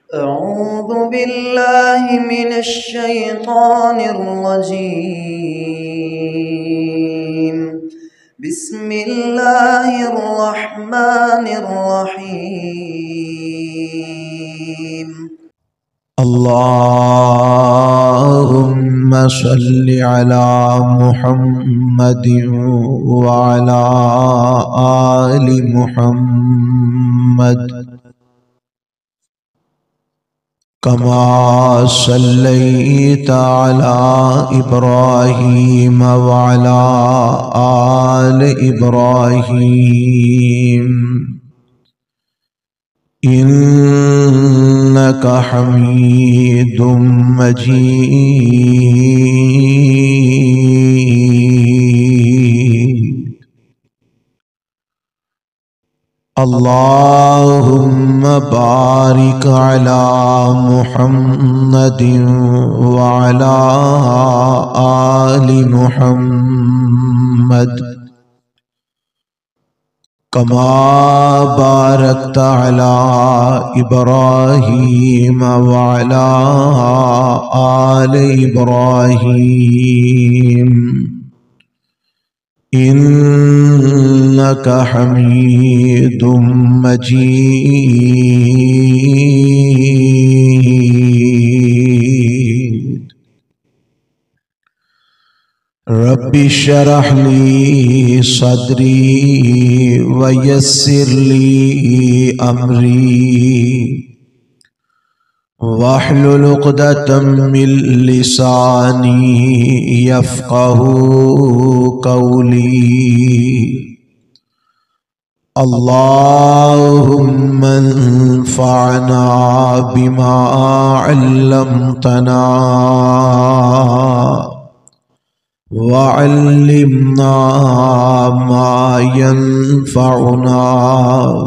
अऊज़ु बिल्लाहि मिनश शैतानिर रजीम। बिस्मिल्लाहिर रहमानिर रहीम। अल्लाहुम्मा सल्लि अला मुहम्मदिन व अला आलि मुहम्मद कमा सल्लैता अला इब्राहीम व अला आलि इब्राहीम इन्नका हमीदुम मजीद। अल्लाहुम्मा बारिक अला मुहम्मदिन व अला आलि मुहम्मद कमा बारकता अला इब्राहीम व अला आलि इब्राहीम इन्नका हमीदुम मजीद। रब्बि शरह ली सदरी व यस्सिर ली अमरी वहलुल उक़दतम मिन लिसानी यफ़क़हू क़ौली। अल्लाहुम्मा अन्फ़अना बिमा अल्लमतना वअल्लिमना मा यनफ़अुना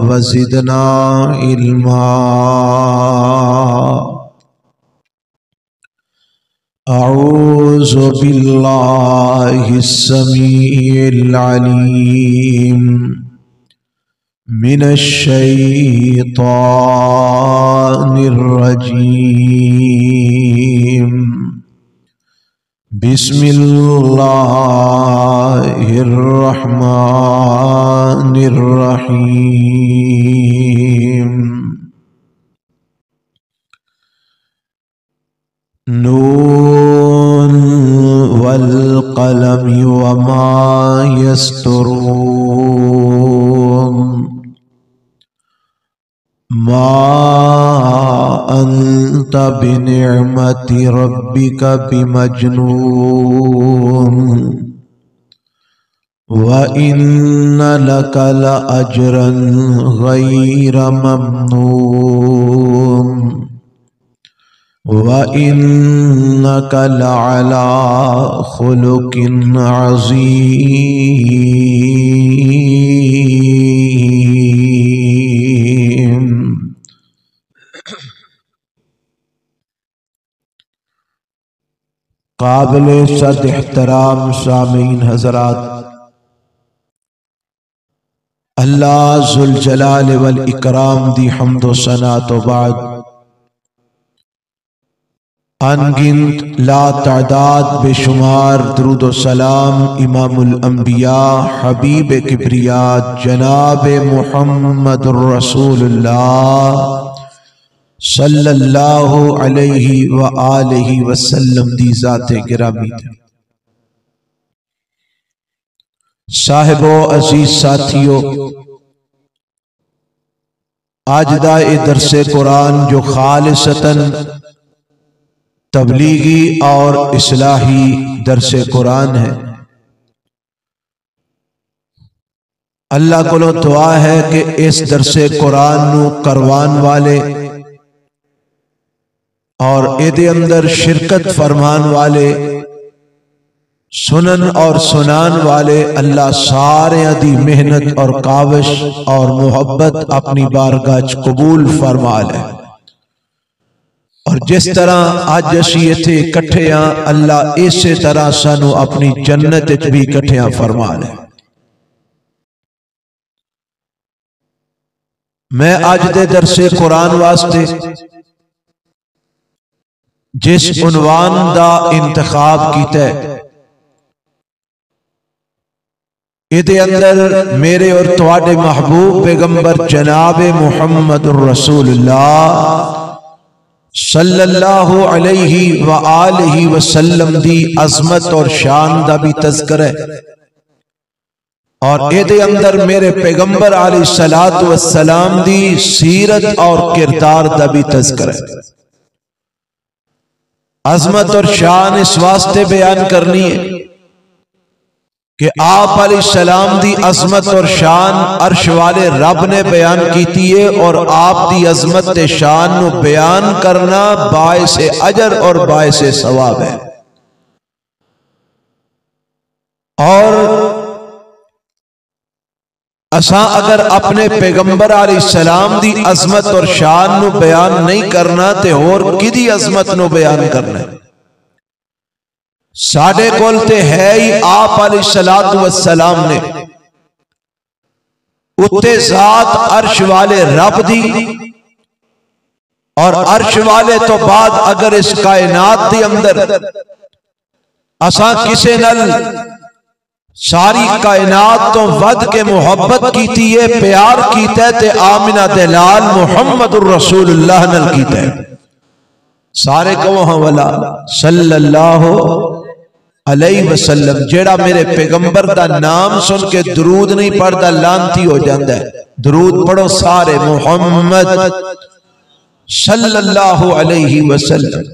वज़िदना इल्मा। अऊज़ु बिल्लाहिस समीइल अलीम मिनश शैतानिर रजीम। बिस्मिल्लाहिर्रहमानिर्रहीम। नून वल क़लमि वमा यस्तुरून। मा अंत बिनिअमति रब्बिका बिमजनून व इन्न लका लअज्रन गैर ममनून व इन्नका लअला खुलुकिन अज़ीम। काबिले सद एहतराम सामीन हज़रात, अल्लाह ज़ुल जलाल वल इकराम दी हम्द व सना तो बाद अनगिनत ला तादाद बेशुमार दुरूद व सलाम इमामुल अंबिया हबीब किब्रिया जनाब मुहम्मदुर रसूलुल्लाह सल्लल्लाहु अलैहि व आलिहि वसल्लम दी ज़ाते गिरामी थे। साहिबो अजीज साथियों, आज दा ए दरसे कुरान जो खालिसतन तबलीगी और इस्लाही दरसे कुरान है, अल्लाह को दुआ है कि इस दरसे कुरान नू करवान वाले और एदे अंदर शिरकत फरमान वाले, सुनन और सुनान वाले अल्लाह सारे दी मेहनत और काविश और मोहब्बत अपनी बारगाह च कबूल फरमा ले। और जिस तरह अज असी इत्थे इकट्ठे हां, अल्लाह इसे तरह सानू अपनी जन्नत च भी इकट्ठियां फरमा ले। मैं अज दे दरसे कुरान वास्ते जिस उन्वान दा इंतखाब कीता इहदे अंदर मेरे और तुहाडे महबूब पैगंबर जनाब मुहम्मदुर रसूलुल्लाह सल्लल्लाहु अलैहि व आलिहि वसल्लम दी अजमत और शान दा भी तज़किरा है और इहदे अंदर मेरे पैगंबर अलैहिस्सलातु वस्सलाम दी सीरत और किरदार दा भी तज़किरा है। अजमत और शान इस वास्ते बयान करनी है कि आप अलैहिस्सलाम दी अजमत और शान अर्श वाले रब ने बयान की है और आप दी अजमत ते शान नु बयान करना बाइसे अजर और बाइसे सवाब है। और असा अगर अपने पैगंबर अलैहिस्सलाम दी अजमत और शान नु बयान नहीं करना ते होर किदी अजमत नु बयान करना है। साडे कोल ते है ही आप अलैहिस्सलातु वस्सलाम ने उत्ते जात अर्श वाले रब दी और अर्श वाले तो बाद अगर इस कायनात दे अंदर असा किसे नल सारी कायनात तो वध के मुहब्बत कीती है प्यार कीता है ते आमिना दे लाल मुहम्मदुर रसूलुल्लाह नल कीता है। सारे कहो हां वाला सल्लल्लाहु अलैहि वसल्लम जेड़ा मेरे पैगंबर दा नाम सुन के दरूद नहीं पढ़ता लानती हो जाता है। दरूद पढ़ो सारे मुहम्मद सल्लल्लाहु अलैहि वसल्लम।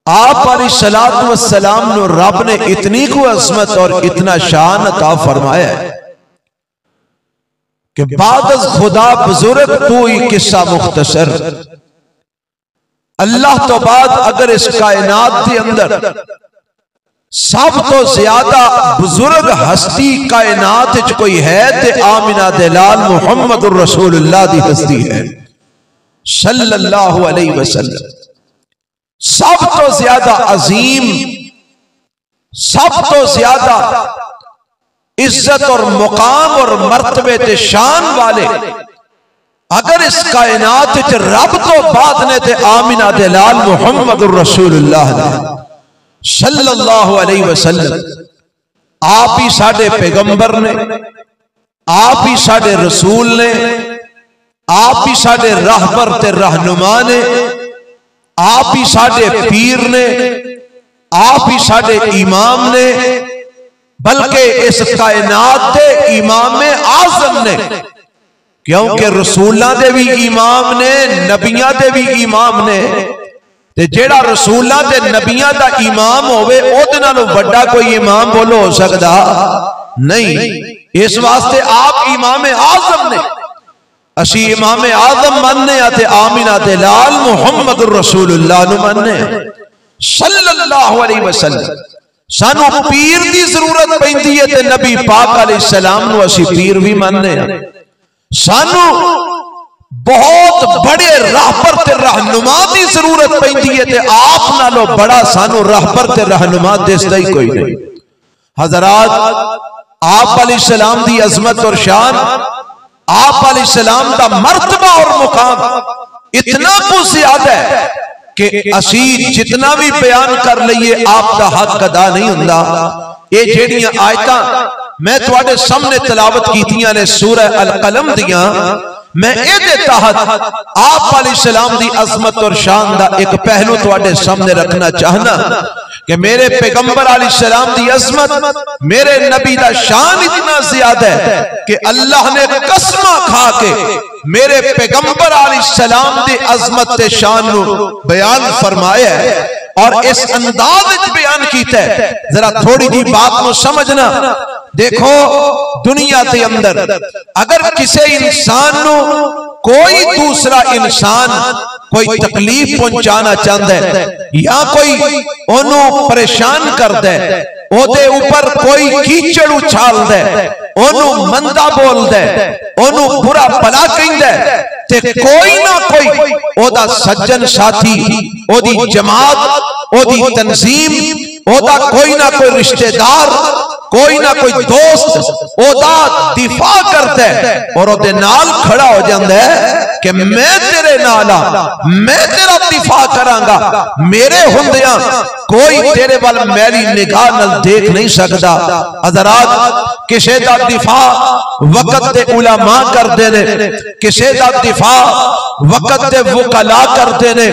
आप अलैहिस्सलातु वस्सलाम नु रब ने इतनी को अज़मत और इतना शान अता फरमाया है कि बाद खुदा बुजुर्ग तू ही किस्सा मुख्तसर। अल्लाह तो बाद अगर इस कायनात के अंदर सब तो ज्यादा बुजुर्ग हस्ती कायनात च कोई है ते आमिना दे लाल मुहम्मदुर रसूलुल्लाह दी हस्ती है सल्लल्लाहु अलैहि वसल्लम। सब तो ज्यादा अजीम, सब तो ज्यादा इज्जत और मुकाम और मर्तबे ते शान वाले अगर इस कायनात च रब तो बाद ने ते आमिना दे लाल मुहम्मदुर रसूलुल्लाह सल्लल्लाहु अलैहि वसल्लम। आप ही साडे पैगंबर ने, आप ही साडे रसूल ने, आप ही साडे रहबर ते रहनुमा ने, आप ही साडे पीर ने, आप ही साडे इमाम ने, बल्कि इस कायनात दे इमाम आजम ने। क्योंकि रसूलां दे भी इमाम ने, नबियां दे भी इमाम ने ते जेड़ा रसूलां ते नबियां दा इमाम होवे ओदे नालों वड्डा कोई इमाम बोलो हो सकदा नहीं। इस वास्ते आप इमाम आजम ने, असी इमाम आजम मानने ते आमिना दे लाल मुहम्मदुर रसूलुल्लाह नु मानने सल्लल्लाहु अलैहि वसल्लम। सानू पीर दी जरूरत पैंदी है ते नबी पाक अलैहिस्सलाम नु असी पीर भी मानने। सानू बहुत बड़े रहबर ते रहनुमा की जरूरत पैंदी है ते आप नालों बड़ा सानू रहबर ते रहनुमा दिसदा ही कोई नहीं। हजरात, आप अलैहिस्सलाम दी अजमत और शान, आप अलैहिस्सलाम दा मर्तबा और मुकाम इतना कुछ ज्यादा है कि असी जितना भी बयान कर लईए आप दा हक अदा नहीं हुंदा। ये जेड़ियां आयतां मैं तुहाडे सामने तिलावत कीतियां ने सूरह अल कलम दियां, मैं इहदे तहत आप अलैहिस्सलाम दी अजमत और शान दा एक पहलू तुहाडे सामने रखना चाहना कि मेरे पैगंबर अलैहिस्सलाम दी अजमत, मेरे नबी दा शान इतना ज्यादा है कि अल्लाह ने कसम खा के मेरे पैगंबर अलैहिस्सलाम दी अजमत ते शान नु बयान फरमाया है और इस अंदाज में बयान कीता है। जरा थोड़ी जी बात को समझना। देखो, दुनिया के अंदर अगर किसी इंसान नु कोई दूसरा इंसान कोई तकलीफ पहुंचाना चाहता है या कोई ओनू परेशान करता है, ओदे ऊपर कोई कीचड़ उछालदा है, ओनू मंदा बोलदा है, ओनू बुरा भला कहंदा है, ते कोई ना कोई ओदा सज्जन साथी, ओदी जमात, ओदी तंजीम, ओदा कोई ना कोई रिश्तेदार, कोई ना कोई दोस्त ओदा दिफा करता है और ओदे नाल खड़ा हो जाता है कि मैं तेरे नाल मैं तेरा दिफा करांगा, मेरे हुंदियां कोई तेरे वाल मेरी निगाह नाल देख नहीं सकता। हज़रात किसे दा दिफा वक़्त दे उलमा करदे ने, किसे दा दिफा वक़्त दे वकला करदे ने,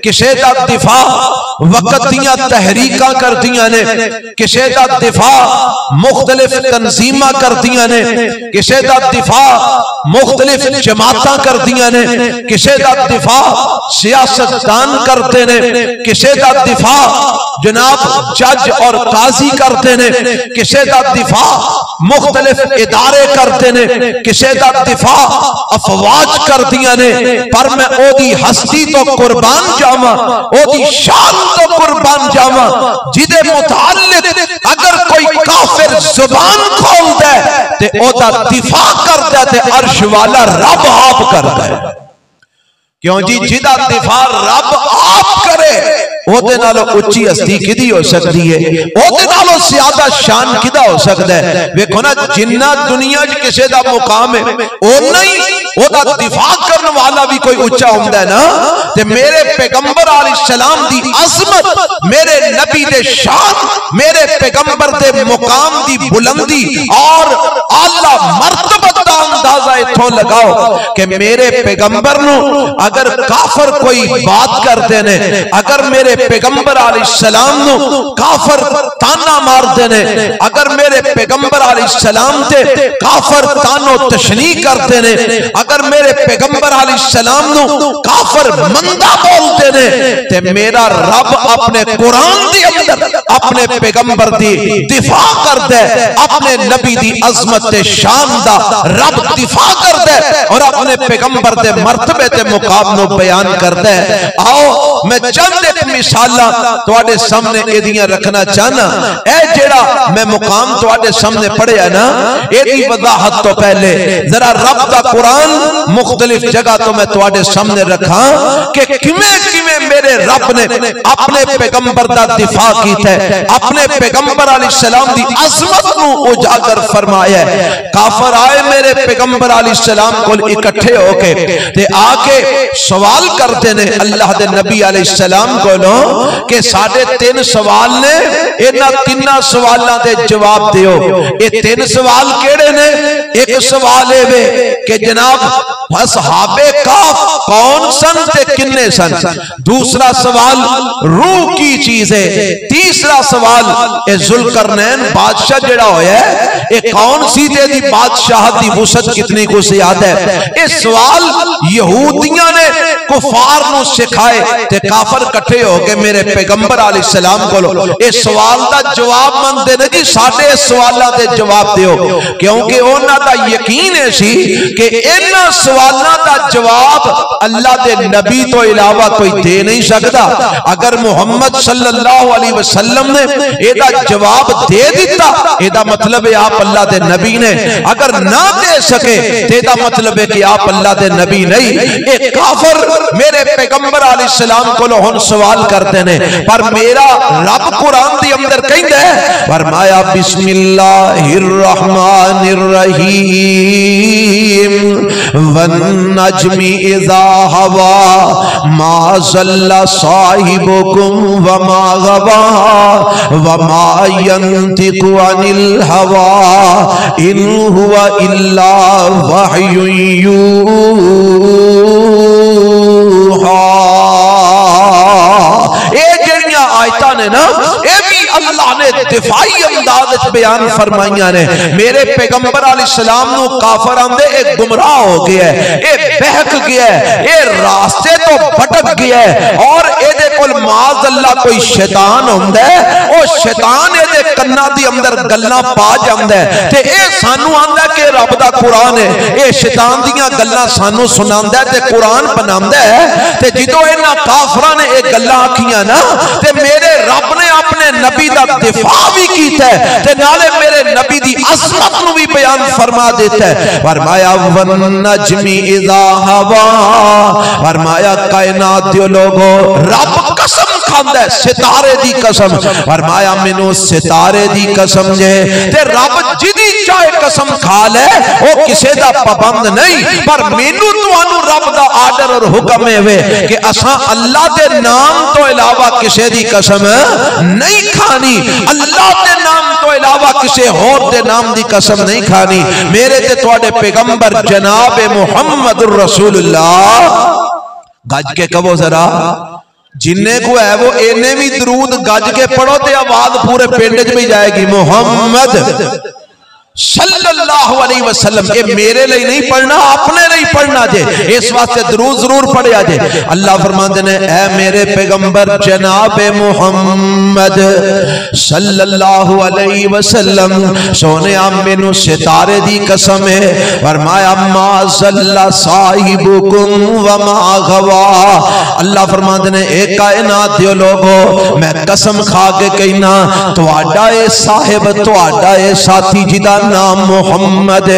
किसे दा दिफा वक़्त दियां तहरीकां करदियां ने, किसे दा दिफा मुख्तलिफ तंजीमां करदियां ने, किसे दा दिफा मुख्तलिफ जमातां करदियां ने, किसे दा दिफा सियासतदान करते ने, किसे दा दिफा जनाब जज और काजी करते ने, किसे दा दिफा मुख्तलिफ इदारे करते ने, किसे दा दिफा अफवाज कर दिया ने। पर मैं ओदी हस्ती तो कुर्बान जावा, ओदी शान तो कुर्बान जावा जिदे मुताल्लिक अगर कोई काफिर जुबान खोल दे ते ओदा दिफा कर दे ते अर्श वाला रब आप करता है। क्यों जी, जिदा दिफा रब आप करे ओदे नालों उच्ची हस्ती किदी हो सकती है, ओदे नालों ज्यादा शान किदा हो सकता है। वेखो ना, जिन्ना दुनिया च किसी दा मुकाम है ओना ही ओदा दिफा करने वाला भी कोई उच्चा हुंदा है ना। ते मेरे पैगंबर अलैहिस्सलाम दी अजमत, मेरे नबी दे शान, मेरे पैगंबर दे मुकाम दी बुलंदी और आला मर्तबत दा अंदाजा इथों लगाओ कि मेरे पैगंबर नू अगर काफर कोई बात करते ने, अगर मेरे पैगंबर अलैहिस्सलाम नू काफर ताना मारते ने, अगर मेरे पैगंबर अलैहिस्सलाम ते काफर तानो तशनी करते ने, अगर मेरे पैगंबर अलैहिस्सलाम नू काफर मंदा बोलते ने, ते मेरा रब अपने कुरान दे अंदर अपने पैगंबर दी दिफा करदा है, अपने नबी दी अजमत ते शान दा रब दिफा करदा है और अपने पैगंबर दे मर्तबे ते मुकाम नू बयान करदा है। आओ मैं चंद एक मिसालां तुहाडे सामने एदियां रखना चाहना। ए जेड़ा मैं मुकाम तुहाडे सामने पढ़िया ना, एदी वजाहत तो पहले जरा रब दा कुरान मुख्तलिफ जगह तो मैं तुहाडे सामने रखा कि किवें किवें मेरे रब ने अपने पैगंबर दा दिफा कीता है, अपने पैगंबर अलैहिस्सलाम दी अजमत नू उजागर फरमाया है। काफर आए मेरे पैगंबर अलैहिस्सलाम कोल इकट्ठे होके ते आके सवाल करते ने अल्लाह दे नबी अलैहिस्सलाम कोलों कि साडे 3 सवाल ने, इन्हां 3 सवालां दे जवाब दियो। ये 3 सवाल केड़े ने? एक सवाल है वे कि जनाब असहाबे काफ कौन सन ते किन्ने सन। दूसरा सवाल रूह की चीज है। तीसरा सवाल ए जुल्करनैन बादशाह जेड़ा होया है ये कौन सी ते दी बादशाहत दी वसअत कितनी को ज्यादा है। ये सवाल यहूदियां ने कुफार नू सिखाए ते काफर इकट्ठे हो के मेरे पैगंबर अलैहिस्सलाम कोलो इस सवाल दा जवाब मंगदे ने कि साडे सवालां दे जवाब दियो, क्योंकि उन्हां दा यकीन है सी कि इन्हां सवालां दा जवाब अल्लाह दे नबी तो इलावा कोई दे नहीं सकता। अगर मुहम्मद सल्लल्लाहु अलैहि वसल्लम ने एदा जवाब दे दिता एदा मतलब है आप अल्लाह दे नबी ने, अगर ना दे सके ते एदा मतलब है कि आप अल्लाह दे नबी नहीं। ए काफर मेरे पैगंबर अलैहिस्सलाम कोलो हुन सवाल करते ने, पर मेरा रब कुरान दी अंदर कहंदा है, फरमाया बिस्मिल्लाहिर रहमानिर रहीम वन नजमी इज़ा हवा मा ज़ल्ला साहिबुकुम व मा गवा व मा यंतिकु अनिल हवा इन हुवा इल्ला वहयुन यूहा। आयता ने ना ये भी अल्लाह ने दिफाई अंदाज बयान फरमाइया ने। मेरे पैगंबर अलैहिस्सलाम नू काफर आंदे एक गुमराह हो गया है, ये बहक गया है, ये रास्ते तो भटक गया है और एदे कोल माज अल्लाह कोई शैतान हुंदा है, ओ शैतान एदे कन्ना दी अंदर गल्लां पा जांदा है ते ए सानू आंदा कि रब दा कुरान है, ए शैतान दियां गल्लां सानू सुनांदा है ते कुरान बनांदा है। ते जिदों इन्हां काफरां ने ए गल्लां आखियां ना ते मेरे रब ने अपने नबी दा दिफा भी कीता है ते नाले मेरे नबी दी अज़मत नू भी बयान फरमा देता है। फरमाया वन नजमी इज़ा हवा, फरमाया कायनात दे लोगो रब कसम खांदा है सितारे दी कसम, फरमाया मैनू सितारे दी कसम जे ते रब जिदी चाहे कसम खा ले वो किसी दा पाबंद नहीं, पर मैनू तुहानू रब दा आर्डर और हुक्म है कि असा अल्लाह दे नाम तो इलावा किसी दी कसम नहीं खानी, अल्लाह दे नाम तो इलावा किसी होर दे नाम दी कसम नहीं खानी। मेरे ते तुहाडे पैगंबर जनाब मुहम्मदुर रसूलुल्लाह गज के कहो जरा, जिन्ने को है वो इन्ने भी दरूद गज के पढ़ो ते आवाज पूरे पिंड च भी जाएगी, मोहम्मद सल्लल्लाहु अलैहि वसल्लम। ये मेरे लिए नहीं पढ़ना, अपने लिए पढ़ना जे, इस वास्ते दरूद जरूर पढ़िया जे। अल्लाह फरमाते ने ऐ मेरे पैगंबर जनाब मुहम्मद सल्लल्लाहु अलैहि वसल्लम, सोने मैनू सितारे दी कसम है, फरमाया मा ज़ल्ला साहिबुकुम व मा गवा। अल्लाह फरमाते ने एक कायनात दे लोगो मैं कसम खा के कहना, तुहाडा ए साहिब तुहाडा ए साथी जिदा नाम मोहम्मद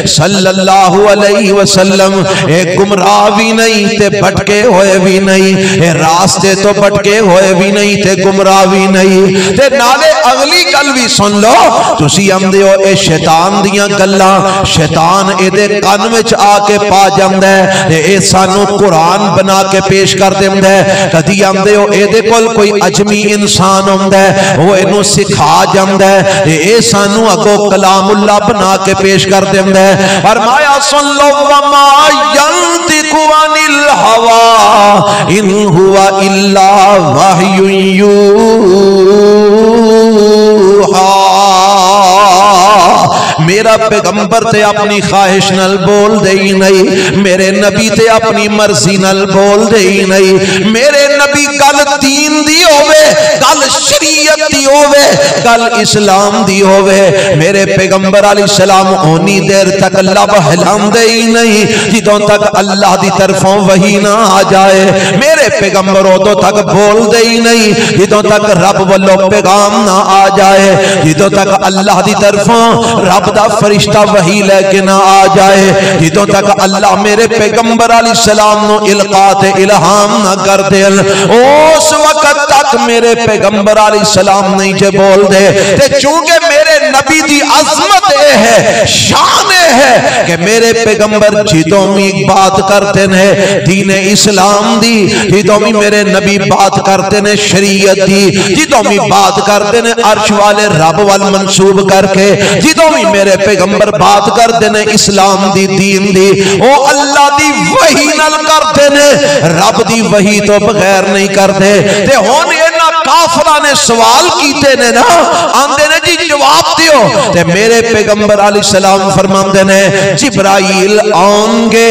सल्लल्लाहु अलैहि वसल्लम, एक गुमराह भी नहीं ते भटके हुए भी नहीं, ए रास्ते तो भटके हुए भी नहीं ते गुमराह भी नहीं। ते नाले अगली गल भी सुन लो, तुसी आंदे हो ए शैतान दियां गल्लां, शैतान एदे कान विच आके पा जांदा है ते ए सानू कुरान बना के पेश कर देंदा है। कदी आंदे हो एदे कोल कोई अजमी इंसान हुंदा है वो इनू सिखा जांदा है ते ए सानू अगो कलाम बना के पेश कर देंदा है। फरमाया सुन लो वमा यंतिकु अनिल हवा इन हुवा इल्ला वहयुन यूहा। मेरा पैगंबर ते अपनी ख्वाहिश नाल बोल दे ही नहीं, मेरे नबी ते अपनी मर्जी नाल बोल दे ही नहीं। मेरे नबी गल दीन दी होवे, गल शरीयत दी होवे, गल इस्लाम दी होवे, मेरे पैगंबर अलैहिस्सलाम ओनी देर तक लब हिलांदे ही नहीं जिदों तक अल्लाह दी तरफों वही ना आ जाए। मेरे पैगंबर उदों तक बोल दे ही नहीं जिदों तक रब वल्लों पैगाम ना आ जाए, जिदों तक अल्लाह दी तरफों रब दा फरिश्ता वही लेके ना आ जाए, जिदों तक अल्लाह मेरे पैगंबर अलैहिस्सलाम नु इल्का ते इल्हाम ना कर दे, उस वक्त तक मेरे पैगंबर अलैहिस्सलाम नहीं जे बोल दे। ते चूंकि मेरे नबी दी अजमत है, शान है कि मेरे पैगंबर जिदों भी बात करते ने दीन इस्लाम दी, जिदों भी मेरे नबी बात करते ने शरीयत दी, जिदों भी बात करते ने अर्श वाले रब वाल मंसूब करके, जिदों भी मेरे पैगंबर बात करते ने इस्लाम दी दीन दी, ओ अल्लाह दी वही नाल करते ने, रब दी वही तो बगैर नहीं करते। ते हुण इन्हां काफिरा ने सवाल कीते ने ना, आंदे ने जी जवाब दियो, ते मेरे पैगंबर अलैहिस्सलाम फरमांदे ने जिब्राइल आउणगे,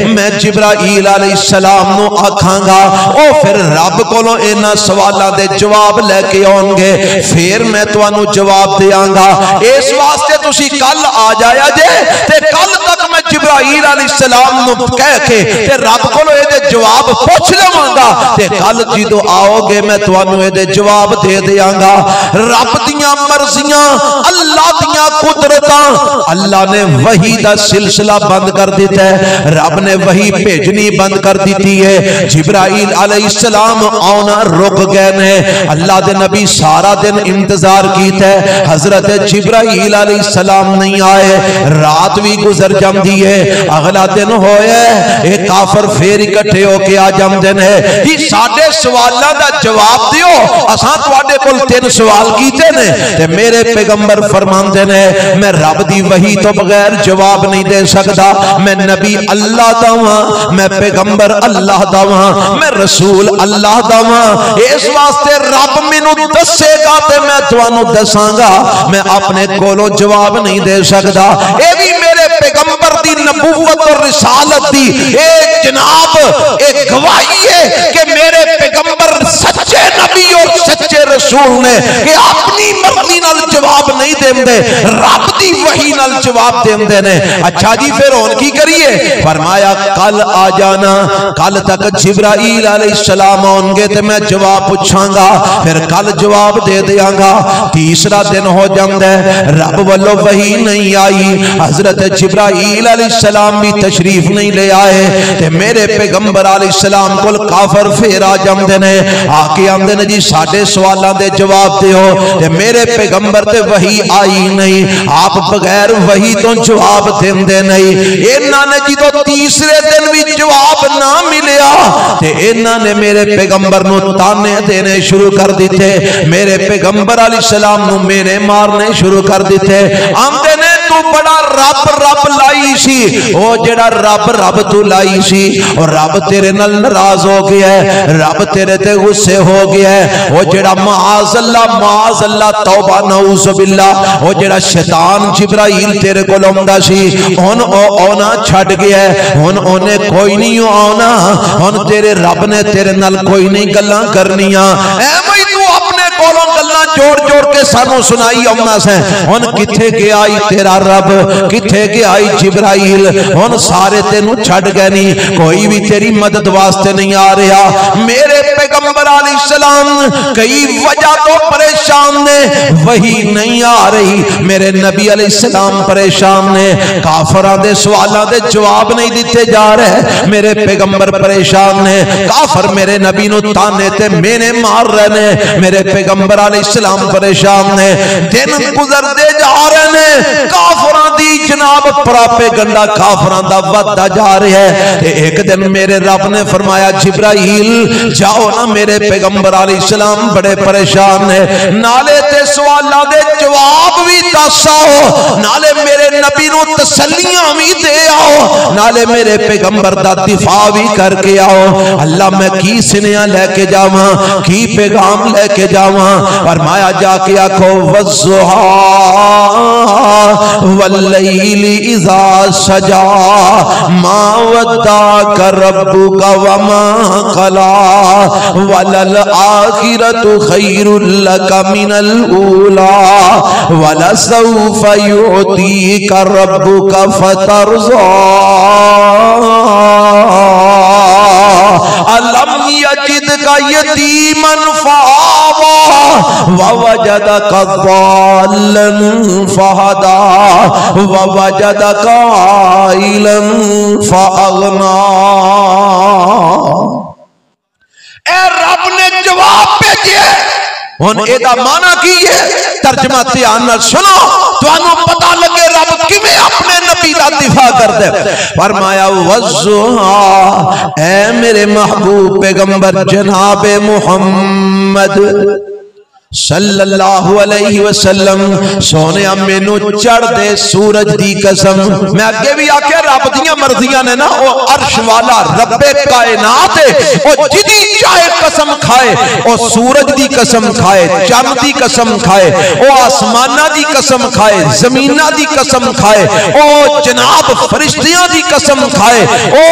मैं जिब्राइल अलैहिस्सलाम नु आखांगा ओ फिर रब कोलों इन्हां सवालां दे जवाब लेके आउणगे, फिर मैं तुहानू जवाब देआंगा। इस वास्ते तुसी कल आ जाया जे, ते कल तक मैं जिब्राइल अलैहिस्सलाम नु कह के ते रब कोलों इहदे जवाब पुछ लवांगा, ते कल जदों आओगे मैं तुहानू इहदे जवाब दे देआंगा। रब दियां मर्जियां, अल्लाह दियां कुदरतां, अल्लाह ने वही दा सिलसिला बंद कर दिता है, रब ने वही भेजनी बंद कर दी है। जिब्राइल अलैहिस्सलाम आना रुक गए ने, अल्लाह दे नबी सारा दिन इंतजार कीता है, हजरत जिब्राइल अलैहिस्सलाम नहीं आए, रात भी गुजर जाती है, अगला दिन होया ये काफर फिर इकट्ठे होके आ जाते हैं कि साडे सवालों का जवाब दियो, असां तुहाडे कोल 3 सवाल कीते ने, ते मेरे पैगंबर फरमांदे ने मैं रब दी वही तो बगैर जवाब नहीं दे सकता, मैं नबी अल्लाह दा वां, मैं पैगंबर अल्लाह दा वां, मैं रसूल अल्लाह दा वां। इस वास्ते रब मैनू दसेगा ते मैं तुहानू दसांगा, मैं अपने कोलों जवाब नहीं दे सकता। ये भी मेरे पैगंबर दी नबूवत और रिसालत दी एक जनाब एक गवाही है कि मेरे पैगंबर सच्चे नबी और सच्चे रसूल ने कि अपनी मर्जी नाल जवाब नहीं देंदे, रब दी वही नाल जवाब देंदे ने। अच्छा जी फिर हुण की करिए? फरमाया कल आ जाना, कल तक जिब्राईल अलैहिस्सलाम आउणगे ते मैं जवाब पूछांगा, फिर कल जवाब दे देंगा। तीसरा दिन हो जाता है, रब वालों वही नहीं आई, हजरत जिब्राईल अलैहिस्सलाम भी तशरीफ नहीं ले आए ते मेरे पैगंबर अलैहिस्सलाम कोल काफर फिर आ जाते ने, आके आंदे ने जी साडे सवालों दे जवाब दिओ ते मेरे पैगंबर ते वही आई नहीं, आप बगैर वही तो जवाब देंदे नहीं। इन्हां ने जो तीसरे दिन भी जवाब ना मिलिया ते इन्हां ने मेरे पैगंबर नूं ताने देने शुरू कर दिते, मेरे पैगंबर अलैहिस्सलाम नूं मेरे मारने शुरू कर दिते। आंदे ने तू बड़ा रब रब लाई सी, ओ जेड़ा रब रब तू लाई सी और रब तेरे नाल नाराज हो गया है, रब तेरे ते गुस्से हो गया है। ओ जेड़ा माज अल्लाह तौबा नऊज़ बिल्लाह, ओ जेड़ा शैतान जिब्राईल तेरे कोल आउंदा सी हुन ओ आना छड़ गया है, हुन ओने कोई नहीं आना, हुन तेरे रब ने तेरे नाल कोई नहीं गल्लां करनियां। ऐवें तू अपने कोलों गल्लां जोड़ जोड़ के सानू सुनाई आउंदा से, हुन किथे गया तेरा रब, किथे गया जिब्राईल, हुन सारे तेनू छड़ गए नहीं, कोई भी तेरी मदद वास्ते नहीं आ रहा। मेरे पैगंबर अलैहिस्सलाम कई वजह तो परेशान ने, वही नहीं आ रही, मेरे नबी अलैहिस्सलाम परेशान ने, काफरां दे सवालों दे जवाब नहीं दिते जा रहे, मेरे पैगंबर परेशान ने, काफर मेरे नबी नू ताने ते मेने मार रहे ने, मेरे पैगंबर अलैहिस्सलाम परेशान ने। दिन गुजरते जा रहे ने, काफरां दी जनाब प्रोपेगंडा काफरां दा वधदा जा रहा है। एक दिन मेरे रब ने फरमाया जिब्राईल जाओ ना, मेरे पैगंबर अलैहिस्सलाम बड़े परेशान ने, नाले ते सवालों दे जवाब भी दस आओ, नाले मेरे नबी नू तसल्लियां भी दे आओ, नाले मेरे पैगंबर दा दिफा भी करके आओ। अल्लाह मैं की सिनिया लेके जावां, की पैगाम लेके जावां? फरमाया जाके आखो वज़्ज़ुहा वल्लैलि इज़ा सजा मा वद्दाका रब्बुका वमा क़ला वलल आखिरतु खैरुल लका मिनल ऊला वलसौफ़ युअतीका रब्बुका फतरज़ा अलम यजिदका यतीमन फआवा ववजदका ज़ाल्लन फहदा ववजदका आइलन फअगना। ए रब ने जवाब भेजे, हुन एदा माना की है? तर्जमा ध्यान नाल सुनो, तुहानू पता लगे रब किवें अपने नबी दा दिफा करदे। फरमाया वज़्ज़ुहा, ऐ मेरे महबूब पैगंबर जनाबे मुहम्मद सल्लल्लाहु अलैहि वसल्लम, सोने मैनू चढ़दे सूरज दी कसम, मैं अगे भी आख्या रब दियां मर्जियां ने ना, ओ अर्श वाला रब्बे कायनात है, ओ जिदी चाहे कसम खाए, ओ सूरज दी कसम खाए, चंद दी कसम खाए, ओ आसमाना दी कसम खाए, जमीना दी कसम खाए, ओ जनाब फरिश्तियां दी कसम खाए, ओ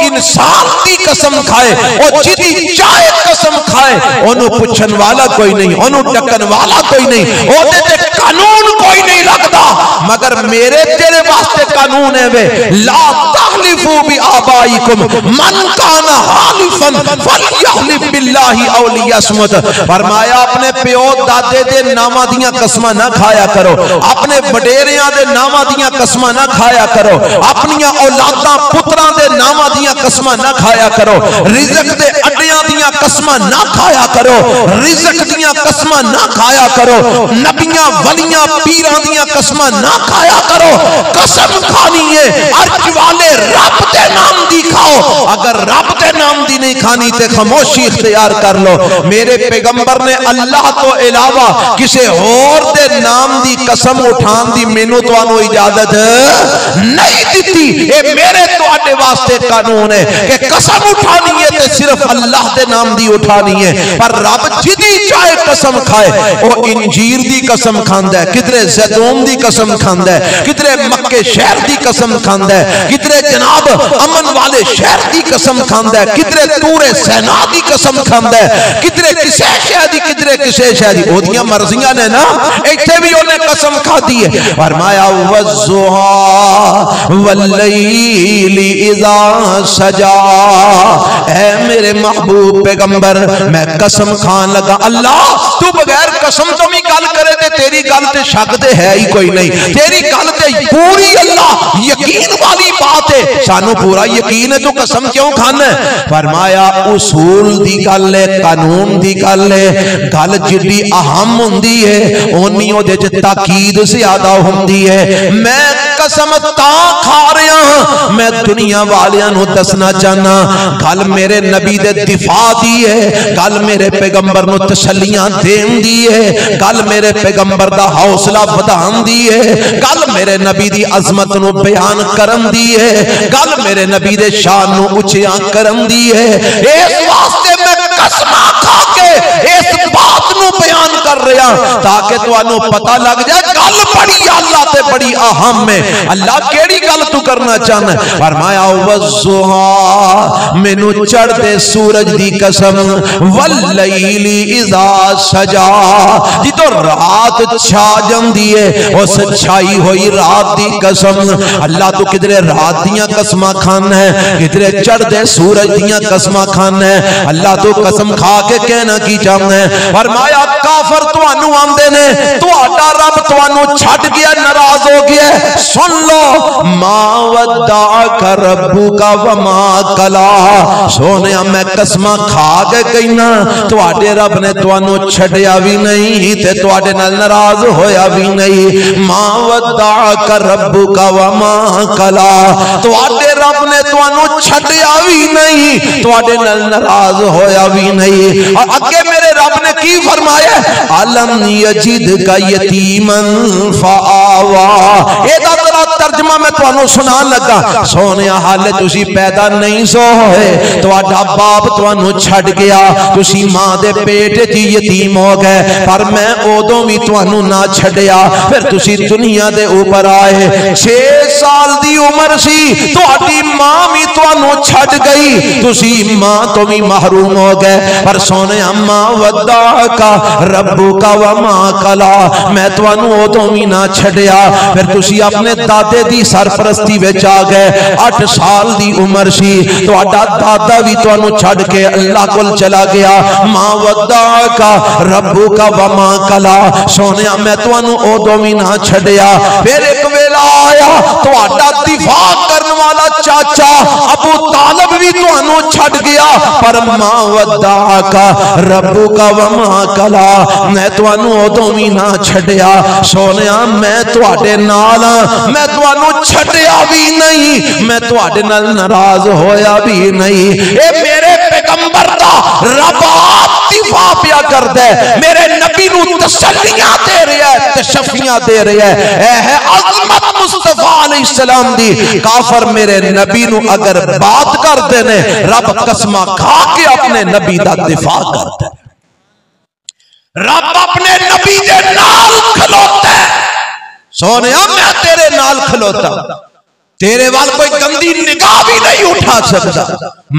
इंसान दी कसम खाए, ओ जिदी चाहे कसम खाए, ओनू पुछन वाला कोई नहीं, ओनू डकन वाला कोई नहीं, ओदे ते कानून कोई नहीं लगता, मगर मेरे तेरे वास्ते कानून है वे ला तहलिफू बि आबाइकुम मन काना हालिफन फलयहलिफ बिल्लाहि औ लियस्मुत। फरमाया अपने प्यो दादे दे नामां दियां कसमां ना खाया करो, अपने वडेरियां दे नामां दियां कसमां ना खाया करो, अपनियां औलादां पुत्रां दे नामां दियां कसमां ना खाया करो, रिज़्क दे अड्डियां दियां कसमां ना खाया करो, रिज़्क दियां कसमां ना खाया करो, नबियां वलियां पीरां दियां कसमां ना खाया करो। कसम खानी है अर्श वाले रब दे नाम दी खाओ, अगर रब दे नाम दी नहीं खानी ते खामोशी इख्तियार कर लो। मेरे पैगंबर ने अल्लाह तो इलावा किसी होर दे नाम दी कसम उठान दी मैनू तुहानू इजाजत नहीं दी। ये मेरे तुहाडे वास्ते कानून है कि कसम उठानी है ते सिर्फ अल्लाह दे नाम नाम दी उठानी है, पर रब जिदी चाहे कसम खाए वो इंजीर दी कसम खांदा है, किधरे ज़ैतून दी कसम खांदा है, किधरे मक्के शहर दी कसम खांदा है, किधरे जनाब अमन वाले शहर दी कसम खांदा है, किधरे तूरे सैना दी कसम खांदा है, किधरे किसे शहर दी, किधरे किसे शहर दी। ओदियां मर्जियां ने ना, इत्थे भी उन्हें कसम खादी है। फरमाया वज़्ज़ुहा वल्लैली इज़ा सजा, ऐ मेरे महबूब पैगंबर मैं कसम खान लगा। अल्लाह तू बगैर कसम तो भी गल करे ते तेरी गल ते शक ते है ही कोई नहीं, तेरी गल ते पूरी अल्लाह यकीन वाली बात है, सानू पूरा यकीन है, तू कसम क्यों खाना है। फरमाया उसूल दी गल है, कानून दी गल है, गल जिड्डी अहम हुंदी है ओनी ओदे च ताकीद ज्यादा हुंदी है। मैं कसम ता खा रहा हां, मैं दुनिया वालियां नू दसना चाहना गल मेरे नबी दे दिफा दी है, गल मेरे पैगंबर नू तसल्लियां देन दी है, गल मेरे पैगंबर दा हौसला वधान दी है, गल मेरे नबी दी अजमत नू बयान करन दी है, गल मेरे नबी दे शान नू उचिया करन दी है। इस वास्ते मैं कसमां खा के इस बात नू बयान कर रहा ताकि तुहानू पता लग जाए गल बड़ी अल्लाह ते बड़ी अहम है। अल्लाह केड़ी गल तू करना चाहना। फरमाया वज़्ज़ुहा मैनू चढ़दे सूरज दी कसम, वल्लैली इज़ा सजा जिदों रात छा जांदी है उस छाई हुई रात दी कसम। अल्लाह तू किधरे रात दियां कसमां खाना है, किधरे चढ़दे सूरज दियां कसमां खाना है। अल्लाह तू कसम खा के कहना की चाहना है। फरमाया काफर तुहानू आंदे ने तुहाडा रब तुहानू छड्ड गया, नाराज हो गया। सुन लो मा वद्दाअका रब्बुका व मा कला, सोनिया मैं कसमां खा के कहना तुहाडे रब ने तुहानू छड्डिया भी नहीं ते तुहाडे नाल नाराज होया भी नहीं। मा वद्दाअका रब्बुका व मा कला, तुहाडे रब ने तुहानू छड्डिया भी नहीं, तुहाडे नाल नाराज होया भी नहीं। और अगे मेरे रब ने की फरमाया, अलम यजिद का यतीमन फआवा। एदा जरा तर्जमा मैं तुहानू सुनान लगा। सोनिया हाले तुसी पैदा नहीं सो होए, तुहाडा बाप तुहानू छड्ड गया, तुसी मां दे पेट च यतीम हो गए, पर मैं उदों भी तुहानू ना छड्डिया। फिर तुसी दुनिया दे ऊपर आए, 6 साल दी उम्र सी तुहाडी मां भी तुहानू छड्ड गई, तुसी मां तो भी महरूम हो गए। पर सोनिया मां वद्दाअका रब्बुका व मा कला, मैं तुहानू उदों भी ना छड्डिया। फिर तुसी अपने दादे दी सरपरस्ती विच आ गए, 8 साल दी उम्र सी तुहाडा दादा भी तुहानू छड्ड के अल्लाह कोल चला गया। मां वद्दाअका रब्बुका व मा कला, सोनिया मैं तुहानू उदों भी ना छड्डिया। फिर एक वेला आया तुहाडा दिफा करन वाला चाचा अबू तालिब भी तुहानू छड्ड गया, पर मां वद्दाअका रब्बुका व मा कला, मैं तुहानू उदों भी ना छड्डिया। सोनिया मैं तुहाडे नाल, मैं तुहानू छड्डिया भी नहीं, मैं तुहाडे नाल नाराज होया भी नहीं। ए मेरे पैगंबर दा रब आप दिफा पिया करदा है, मेरे नबी नू तसल्लियां दे रहा है, तशफियां दे रहा है। ए है अज़मत मुस्तफा अलैहिस्सलाम दी। काफर मेरे नबी नू अगर बात करदे ने, रब कसमां खा के अपने नबी दा दिफा करदा है। रब अपने नबी दे नाल खलोता है। सोनिया मैं तेरे नाल खलोता, तेरे वाल कोई गंदी निगाह भी नहीं उठा सकता।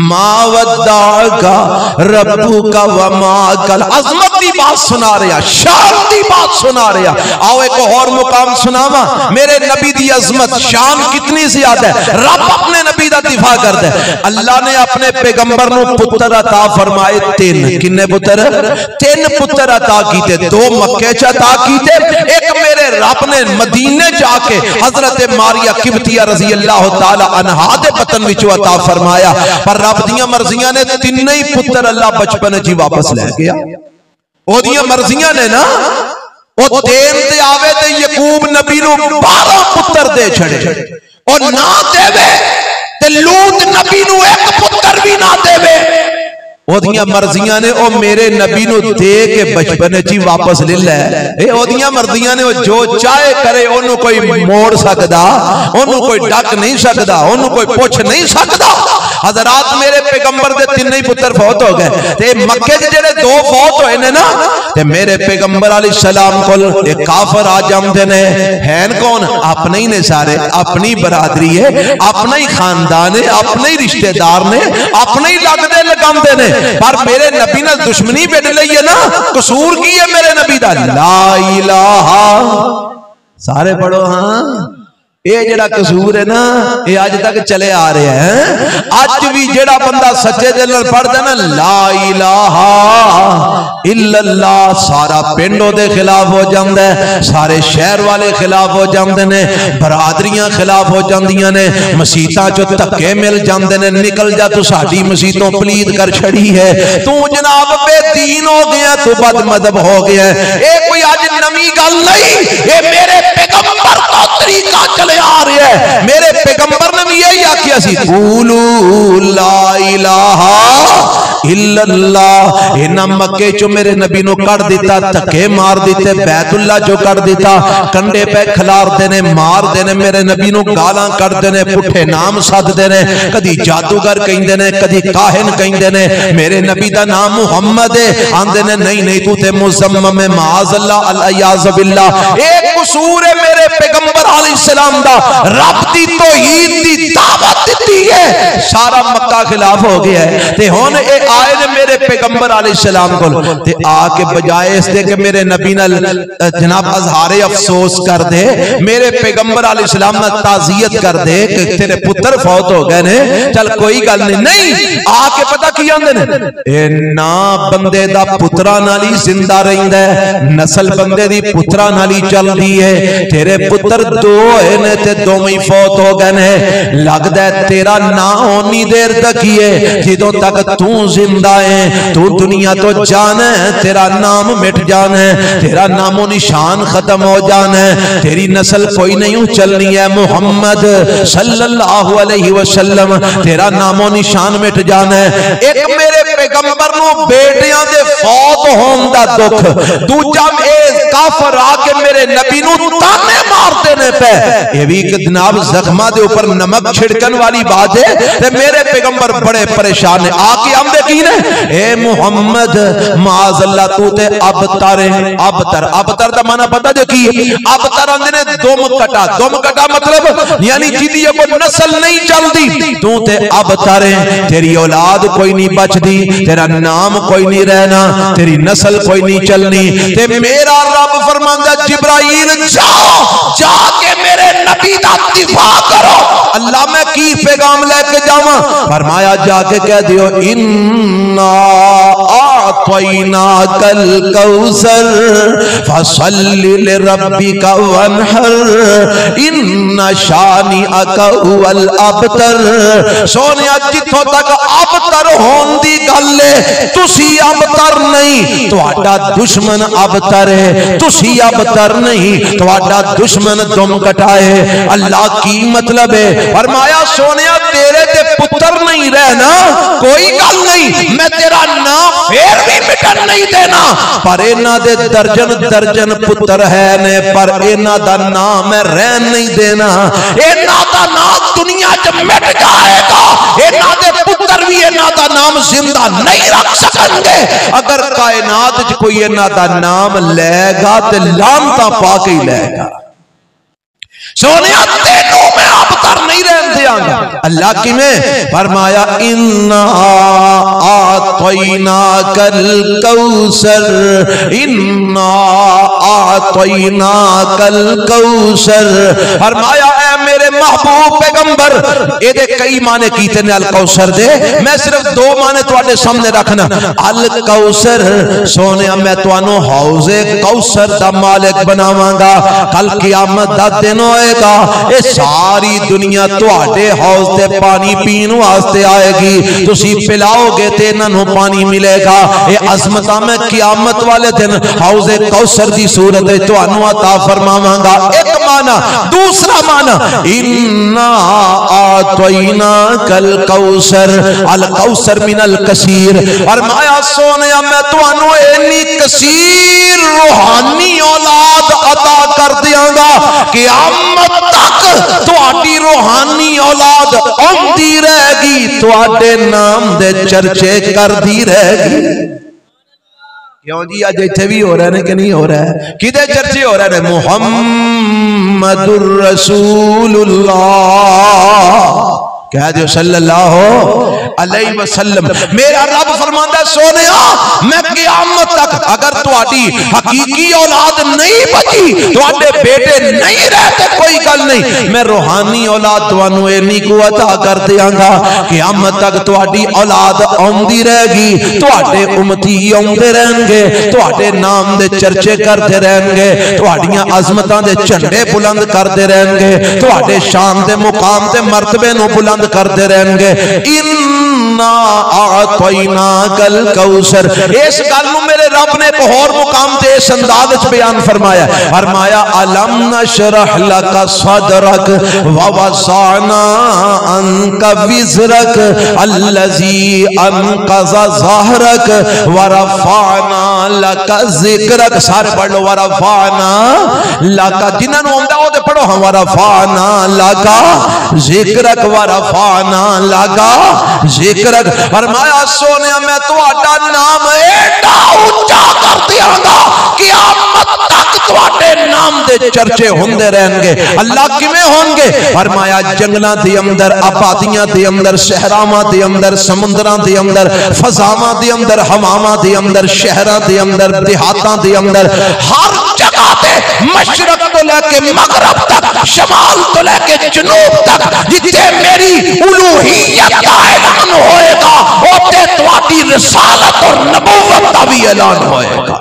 मा वद्दाअका रब्बुका व मा कला, अजमत की बात सुना रहा, शान की बात सुना रहा। आओ एक और मुकाम सुनावा, मेरे नबी दी अजमत शान कितनी ज्यादा है। रब अपने नबी दा दिफा करता है। अल्लाह ने अपने पैगंबर नू पुत्र अता फरमाए 3। किन्ने पुत्र? 3 पुत्र अता कीते, 2 मक्के च अता कीते, एक मेरे रब ने मदीने जाके हजरत मारिया किबतिया रजी अल्लाह ताला अन्हा दे बतन विच अता फरमाया। पर रब दियां मर्जियां ने 3 ही पुत्र अल्लाह बचपन च वापस ले गया। ओदियां मर्जियां ने ना, ओ देन ते आवे ते याकूब नबी नू 12 पुत्र दे छड़े, और ना देवे ते लूत नबी नू 1 पुत्र भी ना देवे। ओदियां मर्जियां ने ओ मेरे नबी नू दे के बचपन च ही वापस ले लै। ए ओदियां मर्जियां ने, जो चाहे करे ओनू कोई मोड़ सकदा, ओनू कोई डक नहीं सकदा, ओनू कोई पुछ नहीं सकदा। हजरात मेरे पैगंबर दे तीन ही पुत्र फौत हो गए ते मक्के च जेड़े दो फौत होए ने ना ते मेरे पैगंबर अलैहि सलाम कोल एक काफिर आ जांदे ने हैन कौन अपने ही ने सारे अपनी बरादरी है अपना ही खानदान है अपने ही रिश्तेदार ने अपने ही लगदे लगांदे ने पर मेरे नबी नाल दुश्मनी बिड़ लई है ना कसूर की है मेरे नबी दा ला इलाहा सारे पढ़ो हाँ ये जड़ा कसूर है ना ये अज तक चले आ रहा है अज भी जेड़ा बंदा सच्चे दिल नाल पढ़दा ना ला इलाहा इल्लल्लाह सारा पिंड ओदे खिलाफ हो जांदा है सारे शहर वाले खिलाफ हो जांदे ने बरादरियां खिलाफ हो जांदियां ने मसीतां चो धक्के मिल जांदे ने निकल जा तू साडी मसीतों प्लीत कर छड़ी है तू जनाब बेदीन हो गया तू बद मदब हो गया ये कोई अज नवी गल नहीं ये मेरे पैगंबर का तरीका चले आ रहा है मेरे पैगंबर ने भी यही आखिया सी कूलू ला इलाहा इल्लल्लाह इना मक्के चो मेरे नबी नु कड़ दिता धक्के मार दिते बैतुल्ला चो कड़ दिता कंडे पे खिलारते ने मारते ने मेरे नबी नु गालां कढ़दे ने पुठे नाम सददे ने कदी जादूगर कहंदे ने कदी काहिन कहंदे ने मेरे नबी दा नाम मुहम्मद है आंदे ने नहीं नहीं तू ते मुजम्मम है माअल्लाह अल-अयाज़ बिल्लाह एक कसूर है मेरे पैगंबर अलैहिस्सलाम दा रब दी तौहीद दी दावत दी है सारा मक्का खिलाफ हो गया है ते हुन ए आए ने मेरे पैगंबर अलैहिस्सलाम कोल ते आके बजाए इसदे कि मेरे नबी नाल जनाब अजहारे अफसोस कर दे मेरे पैगंबर अलैहिस्सलाम नाल ताज़ियत कर दे कि तेरे पुत्र फौत हो गए ने चल कोई गल नहीं आके पता की आंदे ने ए ना बंदे दा पुत्रा नाल ही जिंदा रहिंदा है नस्ल बंदे दी पुत्रा नाल ही चलदी है तेरे पुत्र दो होए ने ते दोवें ही फौत हो गए ने लगदा है तेरा ना ओनी देर तक ही है जिदों तक तू जिंदा है तू दुनिया तो जाना है तेरा नाम मिट जाना है तेरा नामो निशान खत्म हो जाना है तेरी नस्ल कोई नहीं चलनी है मुहम्मद सल्लल्लाहु अलैहि वसल्लम तेरा नामो निशान मिट जाना है एक मेरे पैगंबर नु बेटियां दे फौत होण दा दुख दूजा ए काफिर आके मेरे नबी नु ताने मारते ने पे ये भी एक जनाब जख्मा दे ऊपर नमक छिड़कन वाली बात है ते मेरे पैगंबर बड़े परेशान है आके आंदे की ने ए मुहम्मद माअल्लाह तू ते अबतर दा माना पता जो की अबतर आंदे ने दुम कटा मतलब यानी जिदी को नस्ल नहीं चलदी तू ते अबतर है तेरी औलाद कोई नहीं बचदी तेरा नाम कोई नहीं रहना तेरी नस्ल कोई नहीं चलनी ते मेरा रब फरमांदा जिब्राइल जाके मेरे नबी दा दिफा करो अल्लाह मैं की पैगाम लेके जावां फरमाया जाके कह दियो इन्ना आतैना कल कौसर फसल्लि लिरब्बिका वनहर इन्ना शानिअका हुवल अबतर सोनिया जिथों तक अबतर होण दी गल है तुसी अबतर नहीं तुहाडा दुश्मन अबतर है तुसी अबतर नहीं तुहाडा दुश्मन दुम कटाए अल्लाह की मतलब है फरमाया सोनिया तेरे ते पुत्र नहीं रहना कोई गल नहीं मैं तेरा नाम फिर भी मिटन नहीं देना पर इन्हां दे दर्जन दर्जन पुत्र है ने पर इन्हां दा नाम मैं रहन नहीं देना इन्हां दा नाम दुनिया च मिट जाएगा इन्हां दे पुत्र भी इन्हां दा नाम जिंदा नहीं रख सकणगे अगर कायनात च कोई इन्हां दा नाम लेगा ते लानतां पा के ही लेगा सोनिया तेनू मैं अबतर नहीं रहन देंगा अल्लाह की में फरमाया इन्ना आतैना कल कौसर इन्ना आतैना कल कौसर फरमाया ऐ मेरे महबूब पैगंबर एदे कई माने कीते ने अल कौसर दे मैं सिर्फ दो माने तुहाडे सामने रखना अल कौसर सोनिया मैं तुहानू हौज़े कौसर दा मालिक बनावांगा कल क़यामत दा दिन ये सारी दुनिया तुहाडे हौज ते पानी पीन वास्ते आएगी तुसी पिलाओगे ते इन्हां पानी मिलेगा ये अज़मतां मैं क़यामत वाले दिन हौज़े कौसर दी सूरत में तुहानू अता फरमावांगा एक माना दूसरा माना इन्ना आतैना कल कौसर अल कौसर मिनल कसीर फरमाया सोनिया मैं तुहानू इन्नी कसीर रूहानी औलाद अता कर दियांगा कि क़यामत तक तुहाडी रूहानी औलाद आउंदी रहेगी, तुहाडे नाम दे चर्चे करदी रहेगी। क्यों जी अज इत्थे भी हो रहे हैं कि नहीं हो रहा है? किदे चर्चे हो रहे हैं? मुहम्मदुर रसूलुल्लाह, कह दो सल्लल्लाहु अलैहि वसल्लम। मेरा रब फरमांदा है सोनिया मैं क़यामत तक अगर तुम्हारी हकीकी औलाद नहीं बची, तुम्हारे बेटे नहीं रहते, कोई गल नहीं, मैं रूहानी औलाद तुहानू इन्नी को अता कर देंगा। क़यामत तक तुम्हारी औलाद आउंदी रहेगी, तुहाडे उम्मती आउंदे रहणगे, तुहाडे नाम दे चर्चे करते रहणगे, तुहाडीआं अज़मतां दे झंडे बुलंद करते रहणगे, तुहाडे शान दे मुकाम ते मर्तबे नू बुलंद करते रहेंगे। इन्ना आतैना कल कौसर, इस गल नूं मेरे रब ने एक होर मुकाम ते इस अंदाज च बयान फरमाया, फरमाया अलम नशरह लका सदरक व वज़अना अन्का विज़रक अल्लज़ी अनक़ज़ ज़हरक व रफ़अना लका ज़िक्रक। सारे पढ़ लो व रफ़अना लका, जिन्हां नूं आउंदा ओह ते पढ़ो, व रफ़अना लका ज़िक्रक व रफ़अना लका ज़िक्रक। फरमाया सोनिया मैं तुहाडा नाम एडा ऊंचा कर दियांगा, क़यामत तक तुहाडे नाम दे चर्चे होंदे रहणगे। अल्लाह किवें होणगे? फरमाया जंगलां दे अंदर, आबादियां दे अंदर, सहरावां दे अंदर, समुद्रां दे अंदर, फज़ावां दे अंदर, हवावां दे अंदर, शहरां दे अंदर, देहातां दे अंदर, हर जगह ते मशरक तो लेके मगरब तक, शमाल तो लेके जनूब तक, जिथे मेरी उलूहियत का ऐलान होएगा ओते तुहाडी रिसालत और नबूवत का भी ऐलान होएगा।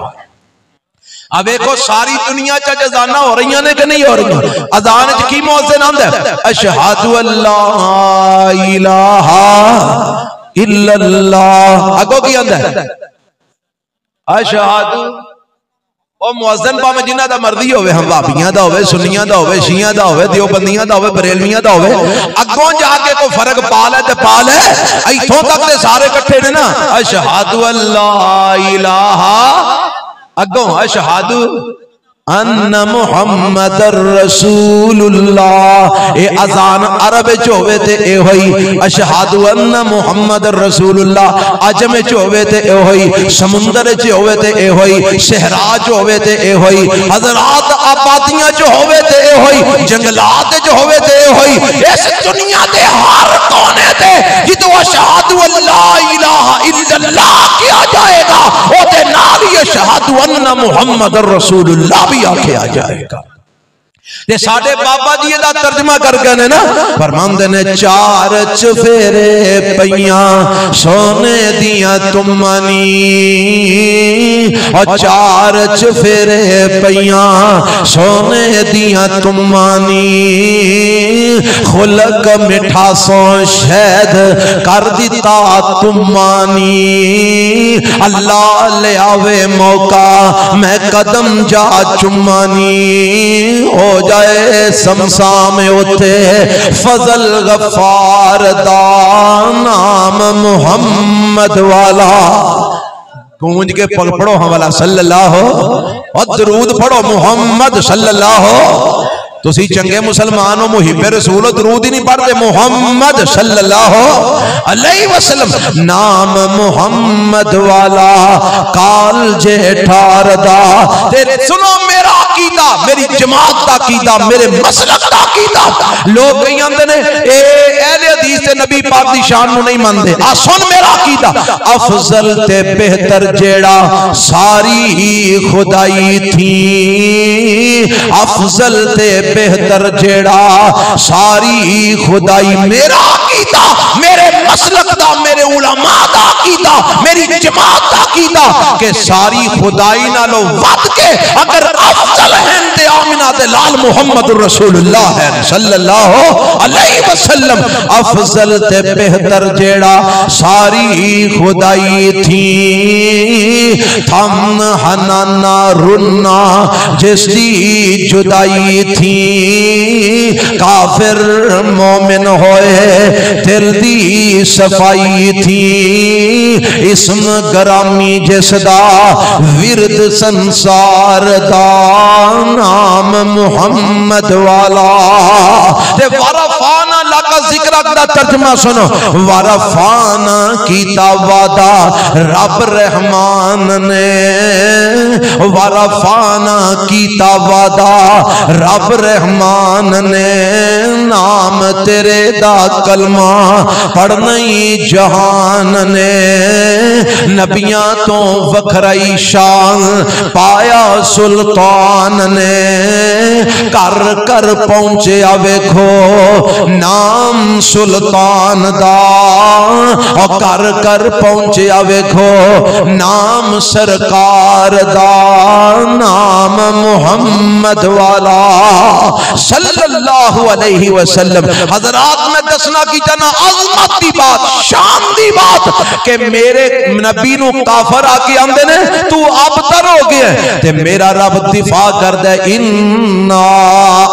अब देखो सारी दुनिया च अजाना हो रही ने कि नहीं हो रही? अजान च की मुअज्जिन आंदा है अशहदु अल्ला इलाहा इल्लल्लाह, अगो की आंदा है अशहदु। ओ मुअज्जिन भावें जिन्हां दा मर्जी होवे, हम भाबियां दा होवे, सुन्नियां दा होवे, शियां दा होवे, देवबंदियां दा होवे, बरेलवियां दा होवे, अगों जाके कोई फर्क पा ले ते पा ले, इथों तक ते सारे इकट्ठे ने ना। अशहदु अल्ला इलाहा, अगों अशहदु अन्ना मुहम्मदर रसूलुल्लाह। ए अजान अरब च होवे ते ए होई अशहदु अन्ना मुहम्मदर रसूलुल्लाह, अजम च होवे ते ए होई, समुंदर च होवे ते ए होई, सहरा च होवे ते ए होई, हजरात आबादियां च होवे ते ए होई, जंगलात च होवे ते ए होई। इस दुनिया दे हर कोने ते जिदों अशहदु अल्ला इलाहा इल्लल्लाह किया जाएगा ओदे नाल ही अशहदु अन्ना मुहम्मदर रसूलुल्लाह भी आके आ जाएगा। ते साडे बाबा जी दा तर्जमा कर गए ने ना, फरमांदे ने चार चफेरे पईयां सोने दियां तुमानी, और चार चफेरे पईयां सोने दियां तुमानी, खुलक मिठा सो शहद कर दिता तुमानी, अल्लाह ले आवे मौका मैं कदम जा चुमानी, हो जाए समसाम उते फजल गफार दा नाम मुहम्मद वाला। गूंज के पढ़ो हम वाला सल्लल्लाहु, और दरूद पढ़ो मुहम्मद सल्लल्लाहु। तुसी चंगे मुसलमान हो, मुहिब्बे रसूल हो, दरूद ही नहीं पढ़ते, मुहम्मद सल्लल्लाहु अलैहि वसल्लम। नाम मुहम्मद वाला काल जे ठारदा, तेरे सुनो मेरा अकीदा, मेरी जमात दा अकीदा, मेरे मसलक दा अकीदा। लोग कही आंदे ने ए अहले हदीस ते नबी पाक दी शान नु नहीं मानदे, आ सुन मेरा अकीदा। अफजल ते बेहतर जेड़ा सारी खुदाई थी, अफजल ते बेहतर जेड़ा सारी खुदाई, मेरा अकीदा, मेरे मसलक दा, मेरे उलमा दा अकीदा, मेरी जमात दा अकीदा के सारी खुदाई नालों वध के अगर अफजल हैं ते आमिना दे लाल मुहम्मद रसूलुल्लाह है सल्लल्लाहु अलैहि वसल्लम। अफजल ते बेहतर जेड़ा सारी खुदाई थी, थम हनाना रुन्ना जिसकी जुदाई थी, काफिर मोमिन होए दिल दी सफाई थी। इसम गरामी जिसदा विरद संसार दा नाम मुहम्मद वाला। ते वारफाना लाका जिक्र दा तर्जमा सुनो। वारफाना कीता वादा रब रहमान ने, वारफाना कीता वादा रब रहमान ने, नाम तेरे दा कलमा पढ़ना ही जहान ने। नबियां तो वखराई शान पाया सुल्तान ने, कर कर पहुंचे वेखो नाम सुल्तान दा, और कर कर पहुंचे वेखो नाम सरकार दा, नाम मुहम्मद वाला सल्लल्लाहु अलैहि वसल्लम। हजरात में दसना की जना अजमत की बात, शान की बात कि मेरे नबी नू काफर आके आंदे ने तू अबतर हो गया ते मेरा रब दिफा करदा इन्ना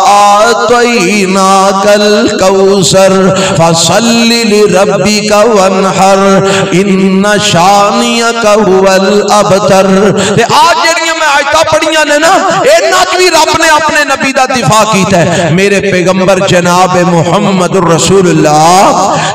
आतैना कल कौसर फसल्लि लिरब्बिका वनहर इन्ना शानियका हुवल अबतर। ते आज जेड़ियां मैं आयतां पढ़ियां ने ना, इन्हां च भी रब ने अपने नबी दा दिफा कीता है। मेरे पैगंबर जनाब मुहम्मदुर रसूलुल्लाह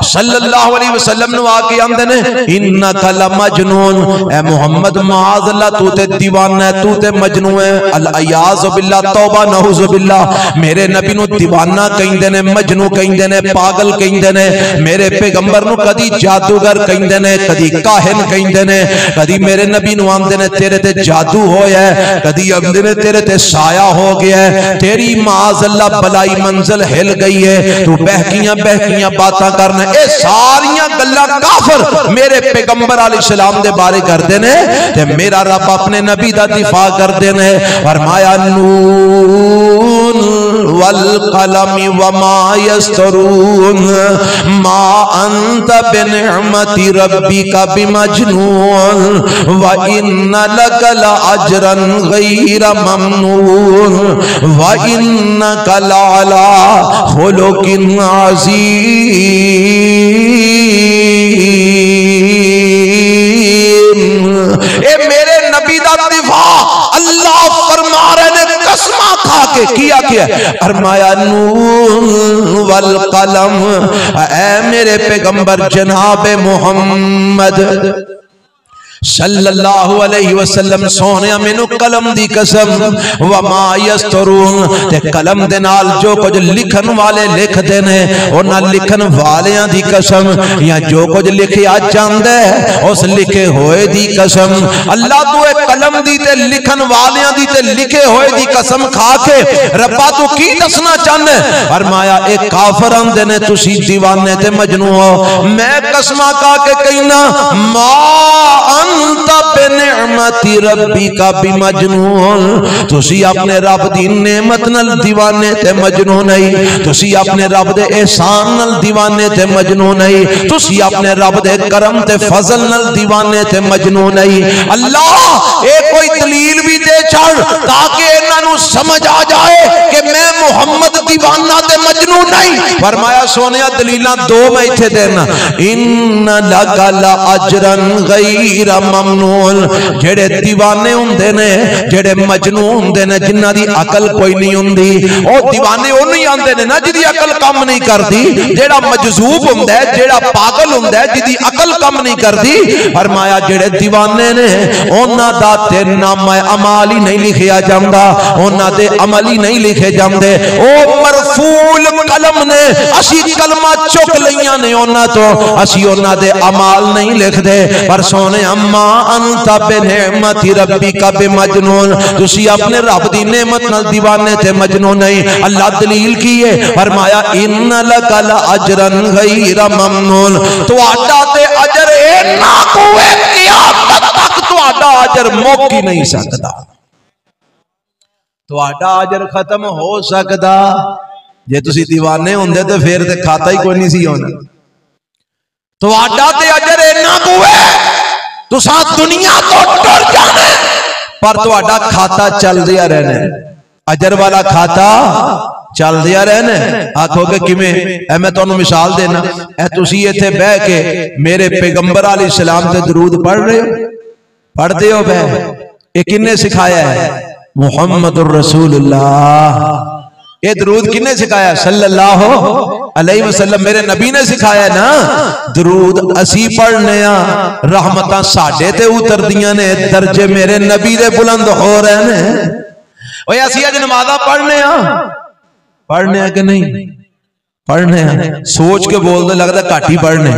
सल्लल्लाहु अलैहि वसल्लम नु आके आंदे ने इन्नका लमजनून, ए मुहम्मद माअज़ल्लाह तू ते दीवाना है, तू ते मजनू है। अल अयाज़ बिल्लाह, तौबा नऊज़ बिल्लाह। मेरे नबी नु दीवाना कहिंदे ने, मजनू कहिंदे ने, पागल कहिंदे ने। मेरे पैगंबर नु कदी जादूगर कहिंदे ने, कदी काहिन कहिंदे ने, कदी मेरे नबी नु आंदे ने तेरे ते जादू होया है, कदी आंदे ने तेरे ते साया हो गया है, तेरी माअज़ल्लाह बलाई मंजिल हिल गई है, तू बहकियां बहकियां बातां करना। ये सारियां गल्लां काफिर मेरे पैगंबर अलैहिस्सलाम दे बारे करदे ने ते मेरा रब अपने नबी दा दिफा करदे ने। फरमाया नून वल कलमी वमा यस्तरून मा अंत बिनिअमति रब्बिका बिमजनून व इन्न लका लअजरन गैर ममनून व इन्नका लअला खुलुकिन अज़ीम। ए मेरे नबी दा दिफा अल्लाह फरमा रहे ने कसमा खा के किया किया। फरमाया नून वल कलम, ऐ मेरे पैगंबर जनाब मुहम्मद सल्लल्लाहु अलैहि वसल्लम सोने मैनू कलम दी कसम वमा यस्तरून, ते कलम दे नाल जो कुछ लिखन वाले लिखते ने उन्हां लिखन वालियां दी कसम, या जो कुछ लिखिया जांदा है उस लिखे होए दी कसम। अल्लाह तू एक कलम दी ते लिखन वालियां दी ते लिखे होए दी कसम खा के रब्बा तू की दसना चाहना। फरमाया एक काफिर आंदे ने तुसी दीवाने ते मजनू हो, मैं कसमा खा के कहना मा बिनिअमति रब्बिका बिमजनून, तुसी अपने रब दी नेमत नाल दीवाने ते मजनू नहीं, तुसी अपने रब दे एहसान नाल दीवाने ते मजनू नहीं, तुसी अपने रब दे करम ते फजल नाल दीवाने ते मजनू नहीं। अल्लाह ए कोई दलील भी दे छड़ ताकि इन्हां नू समझ आ जाए कि मैं मुहम्मद दीवाना ते मजनू नहीं। फरमाया सोनिया दलीलां दो मैं इत्थे देना। इन्ना लका लअजरन गैर ममनून, जेड़े दीवाने हुंदे ने, जेड़े मजनू हुंदे ने, जिन्हां दी अकल कोई नहीं हुंदी, ओ दीवाने ओनू ही आंदे ने ना जिदी अकल काम नहीं करदी। जेड़ा मजजूब हुंदा है, जेड़ा पागल हुंदा है, जिदी अकल काम नहीं करदी, फरमाया जेड़े दीवाने ने उन्हां दा ते नामा अमाल ही नहीं लिखिया जांदा, उन्हां दे अमल ही नहीं लिखे जांदे। ओ मरफूल कलम ने, असी कलमा चुक लईयां ने उन्हां तो, असी उन्हां दे अमाल नहीं लिखदे। पर सोने अम्मा अंता बिनिअमति रब्बिका बिमजनून, तुसी अपने रब दी नेमत नाल दीवाने ते मजनू नहीं। अल्लाह दलील की है, फरमाया इन्ना लका लअजरन गैर ममनून, तुहाडा ते अजर इन्ना कोए क़यामत तक तुहाडा अजर मुक ही नहीं सकदा, तुहाडा अजर खत्म हो सकदा। जे तुसी दीवाने हुंदे ते फिर ते खाता ही कोई नहीं सी होना। तुहाडा ते अजर इन्ना कोए तुसा दुनिया तो टुर जाना, पर तुहाडा खाता चल दिया रहना, अजर वाला खाता चल दिया रहना। आखोगे किवें? मैं तुहानू मिसाल देना, तुसी इत्थे बह के मेरे पैगंबर अलैहिस्सलाम ते दरूद पढ़ रहे हो, पढ़ते हो बह, ये किन्ने सिखाया है? मुहम्मदुर रसूलुल्लाह। ये दरूद किन्ने सिखाया? सल्लल्लाहु अलैहि वसल्लम, मेरे नबी ने सिखाया ना। दरूद असी पढ़ने आ, रहमतां साडे ते उतरदियां ने, दर्जे मेरे नबी दे बुलंद हो रहे ने। ओए असी अज नमाज़ां पढ़ने आ कि नहीं? पढ़ने हैं, सोच के बोल दे, लगता घट ही पढ़ने।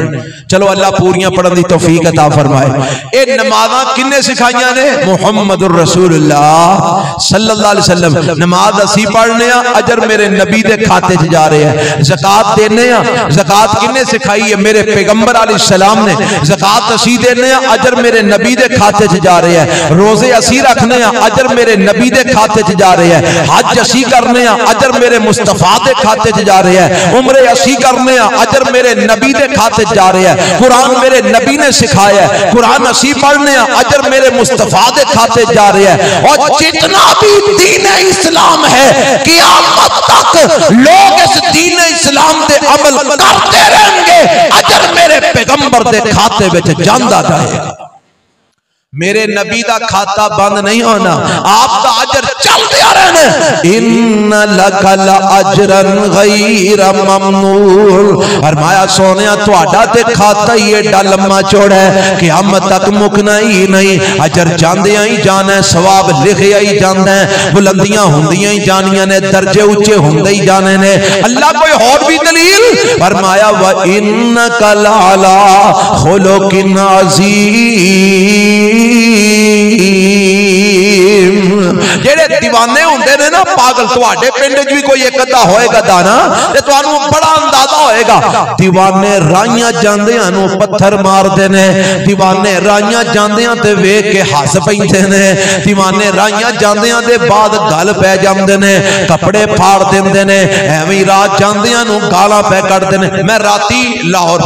चलो अल्लाह पूरियां पढ़न दी तौफीक अता फरमाए। ये नमाज़ां किन्ने सिखाइयां ने? मुहम्मदुर रसूलुल्लाह सल्लल्लाहु अलैहि वसल्लम। नमाज असी पढ़ने आ, अजर मेरे नबी दे खाते च जा रहे हैं। ज़कात देने आ, ज़कात किन्ने सिखाई है? मेरे पैगंबर अलैहिस्सलाम ने। ज़कात असी देने आ, अजर मेरे नबी दे खाते च जा रहे हैं। रोजे असी रखने आ, अजर मेरे नबी दे खाते च जा रहे हैं। हज असी करने आ, अजर मेरे मुस्तफा दे खाते च जा रहे हैं। उम्रे असी करने, अजर मेरे नबी दे खाते जा रहे हैं। कुरान मेरे नबी ने सिखाया है, कुरान असी पढ़ने, अजर मेरे मुस्तफा दे खाते जा रहे हैं। और जितना भी दीन इस्लाम है, क़यामत तक लोग इस दीन इस्लाम दे अमल करते रहेंगे, अजर मेरे पैगंबर दे खाते विच जांदा जाएगा। मेरे नबी का खाता बंद नहीं होना, आपका अजर चलते रहना। इन्ना लकल अजरन गैर ममनून। फरमाया सोनिया तुहाडा ते खाता ही एडा लम्मा चौड़ा है, क़यामत तक मुकना ही नहीं। अजर जांदियां ही जाना है, सवाब लिखिया ही जाना है, बुलंदियां हुंदियां ही जानियां ने, दर्जे ऊंचे हुंदे ही जाने ने। अल्लाह कोई और भी दलील फरमाया, व इन्नका लअला खुलुकिन अज़ीम। जेड़े दीवाने होंदे ने ना, पागल, तुहाडे पिंड च भी कोई एक अद्धा होएगा दाना ते तुहानू बड़ा अंदाजा होएगा। दीवाने राइयां जांदियां नू पत्थर मारदे ने, दीवाने राइयां जांदियां ते वेख के हस पैंदे ने, दीवाने राइयां जांदियां दे बाद गल पै जांदे ने, कपड़े फाड़ दिंदे ने, एवें रात जांदियां नू गालां पै कढदे ने। मैं राती लाहौर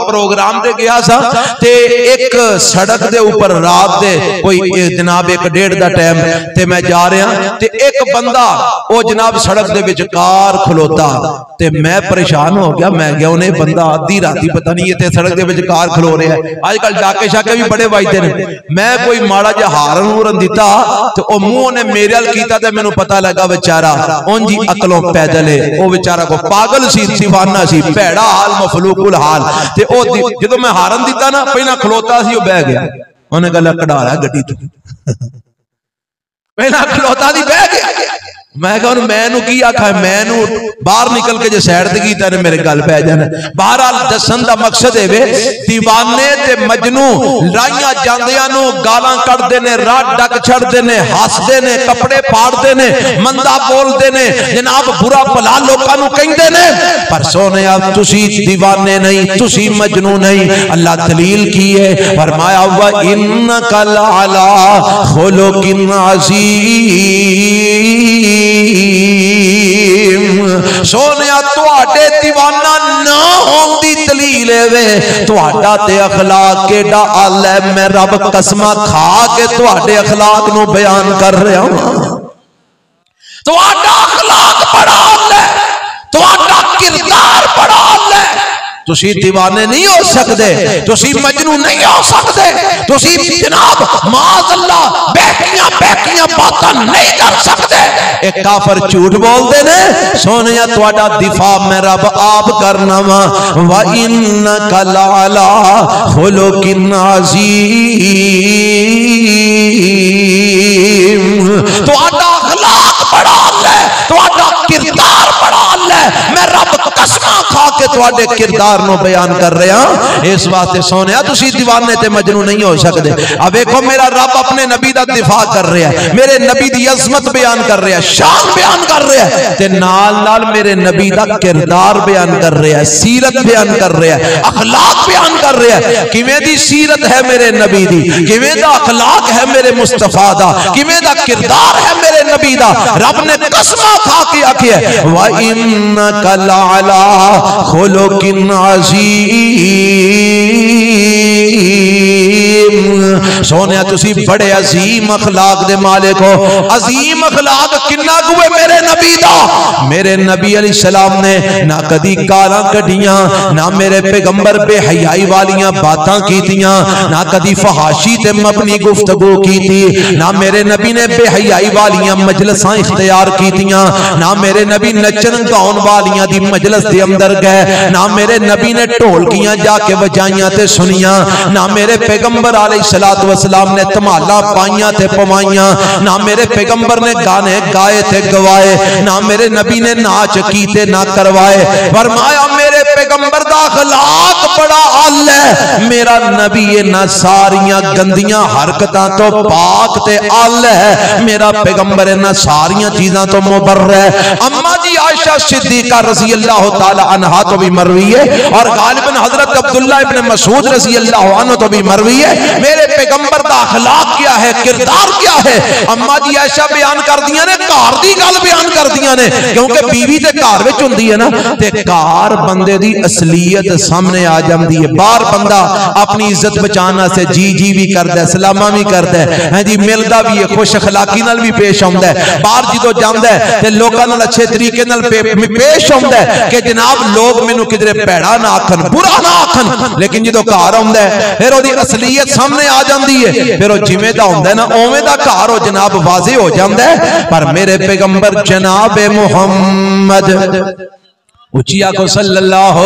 प्रोग्राम ते गया सा ते एक सड़क दे ऊपर रात दे कोई जनाब 1:30 दा टाइम ते मैं जा रहा ते एक बंदा ओ जनाब सड़क दे विचकार खलोता ते मैं परेशान हो गया। मैं गया उन्हें बंदा आधी राती पता नहीं इतने सड़क दे विचकार खलो रहा है। आजकल डाके शाके भी बड़े वाजते ने। मैं कोई माड़ा जा हारन हूरन दिता ते ओ मुंह ने मेरे अल कीता ते मैनू पता लगा बेचारा उंज ही अकलों पैदल है। ओ बेचारा को पागल सी, दीवाना सी, भैड़ा हाल, मफलूकुल हाल। ते ओ जदों मैं हारन दिता ना, पहला खलोता सी, ओ बह गया। उन्हें गला कढ़ा लिया गड्डी तो पहला खलोता दी बह गया। मैं कहा मैनू की आखा, मैनू बाहर निकल के जो सैड ते कीता ने मेरे गल पै जाना। बहरहाल दसन दा मकसद है वे दीवाने ते मजनू राइयां जांदियां नू गालां कढदे ने, राह डक छड़दे ने, हसदे ने, कपड़े फाड़दे ने, मंदा बोलदे ने, जनाब बुरा भला लोकां नू कहिंदे ने। पर सोनिया तुसी दीवाने नहीं, तुसी मजनू नहीं। अल्लाह दलील की है, फरमाया व इन्नका लअला खुलुकिन अज़ीम। सोनिया तुहाडे दीवाना ना होने दी दलील है तुहाडा ते अखलाक केडा आला है। मैं रब कसमा खा के तुहाडे अखलाक नू बयान कर रहा हूं। तुहाडा अखलाक बड़ा आला है, तुहाडा किरदार बड़ा आला है। तुसी दीवाने नहीं हो सकते, तुसी मजनू नहीं हो सकते, तुसी जनाब माज़अल्लाह बहकियां बहकियां बातां नहीं कर सकते। एक काफर झूठ बोलते ने। सोनिया तुहाडा दिफा मैं रब आप करना वा। व इन्नका लअला खुलुकिन अज़ीम। तुहाडा अखलाक बड़ा है, तुहाडा किरदार बड़ा है। मैं रब कसम खा के तुहाडे किरदार नो बयान कर रहा हूं। इस वास्ते सोनिया तुसी दीवाने ते मजनू नहीं हो सकते। अब देखो मेरा रब अपने नबी दा दिफा कर रहा है, मेरे नबी दी अजमत बयान कर रहा है, शान बयान कर रहा है ते नाल नाल मेरे नबी दा किरदार बयान कर रहा है, सीरत बयान कर रहा है, अखलाक बयान कर रहा है। किवें दी सीरत है मेरे नबी दी, किवें दा अखलाक है मेरे मुस्तफा दा, किवें दा किरदार है मेरे नबी दा। रब ने कसम खा के आखिया व इन्नका लअला खुलुकिन अज़ीम। करीम। सोने तुसी बड़े अजीम अखलाक दे मालिक हो। अजीम अखलाक किन्ना कुए मेरे नबी दा। मेरे नबी अलैहि सलाम ने ना कदी गालां कढ़ियां, ना मेरे पैगंबर बेहयाई वालियां बातां कीतियां, ना कदी फहाशी ते अपनी गुफ्तगू की थी, ना मेरे नबी ने बेहयाई वालियां मजलसां इख्तियार कीतियां, ना मेरे नबी नचन गाउन वालियां दी मजलिस दे अंदर गए, ना मेरे नबी ने ढोलकियां जाके बजाइयां ते सुनियां, ना मेरे पैगंबर अलैहिस्सलातु वस्सलाम ने धमाला पाइयां ते पवाइयां, ना मेरे पैगंबर ने गाने गाए ते गवाए, ना मेरे नबी ने नाच कीते ना करवाए। फरमाया मेरे पैगंबर दा अखलाक बड़ा आला है। मेरा नबी इन्हां सारियां गंदियां हरकतां तो पाक ते आला है। मेरा पैगंबर इन्हां सारियां चीज़ां तो मुबर्रा है। अम्मा जी आयशा सिद्दीका रज़ी अल्लाह ताला अन्हा तो भी मरवी है, और गालिबन हजरत अब्दुल्ला इब्न मसूद रज़ी अल्लाह अन्हु तो भी मरवी है। मेरे पैगंबर दा अखलाक क्या है, किरदार क्या है, अम्मा जी आयशा बयान कर दियां ने, घर दी गल बयान कर दियां ने। क्योंकि बीवी ते घर विच हुंदी है ना, ते घर बंदे दी असलियत सामने आ जाती है। बाहर बंदा अपनी इज्जत बचाने से जी जी भी करता है, सलामा भी करता है जी, मिलता भी है, खुश अखलाकी नाल भी पेश आता है। बाहर जो जाता है तो लोगों नाल अच्छे तरीके नाल पेश आता है कि जनाब लोग मैनू किधरे भैड़ा ना आखन, बुरा ना आखन। लेकिन जो घर आता है फिर वो असलियत सामने आ जाती है, फिर वो जिमें दा होंदा है ना उवें दा घर हो जनाब वाजे हो जाता है। पर मेरे पैगंबर जनाब मुहम्मद उचिया को सल्लल्लाहु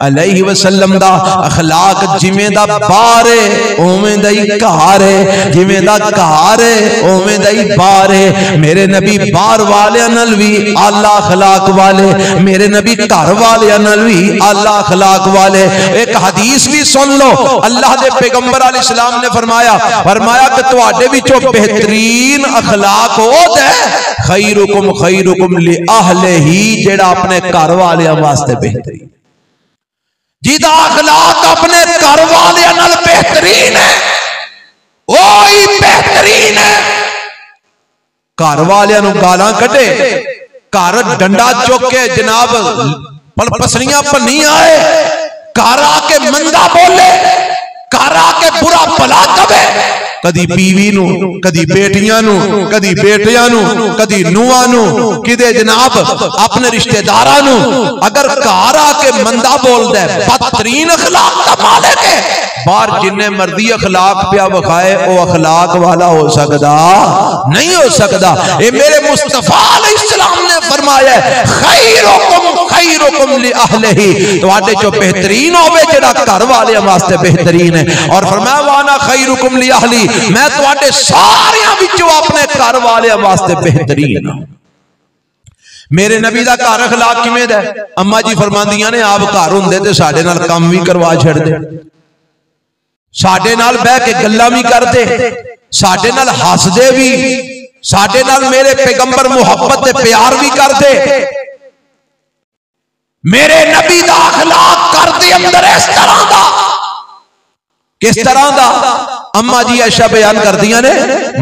अलैहि वसल्लम दा अखलाक जिमें दा बाहर है उवें दा ही घर है, जिमें दा घर है उवें दा ही बाहर है। मेरे नबी बाहर वाले नाल भी आला अखलाक वाले, मेरे नबी घर वाले नाल भी आला अखलाक वाले। एक हदीस भी सुन लो, अल्लाह दे पैगंबर अलैहि सलाम ने फरमाया कि तुहाडे विचों बेहतरीन अखलाक ओह है खैरुकुम लि अहलिही, जेड़ा अपने घर वाले वास्ते बेहतरीन, जिदा अखलाक अपने घर वाले नाल बेहतरीन है, वही बेहतरीन है। घर वाले गालां कढ़े, घर डंडा चुक के जनाब पसलियां भन्नी आए, घर आके मंदा बोले, घर आके बुरा भला कवे, कदी बीवी नू, कदी बेटियां नू, कदी बेटियां नू, कदी नूहां नू, किदे जनाब अपने रिश्तेदारां नू। अगर घर आके मंदा बोलदा है, बदतरीन अखलाक दा मालिक है, बाहर जिन्ने मर्जी अखलाक पिया विखाए वो अखलाक वाला हो सकदा नहीं हो सकदा। ये मेरे मुस्तफा अलैहिस्सलाम ने फरमाया खैरुकुम लि अहलिही, तुहाडे चो बेहतरीन होवे जेड़ा घर वाले वास्ते बेहतरीन है। और फरमाया वाना खैरुकुम लि अहली, मैं तुहाडे सारियां विचों अपने घर वाले वास्ते बेहतरीन हूं। मेरे नबी दा घर अखलाक किवें दा? अम्मा जी फरमांदियां ने आप घर हुंदे ते साडे नाल काम भी करवा छड़दे, साडे नाल बह के गल्लां भी करदे, साडे नाल हसदे भी, साडे नाल मेरे पैगंबर मुहब्बत ते प्यार भी करदे। मेरे नबी दा अखलाक घर दे अंदर इस तरह दा, किस तरह दा? अम्मा जी आयशा बयान कर दिया ने,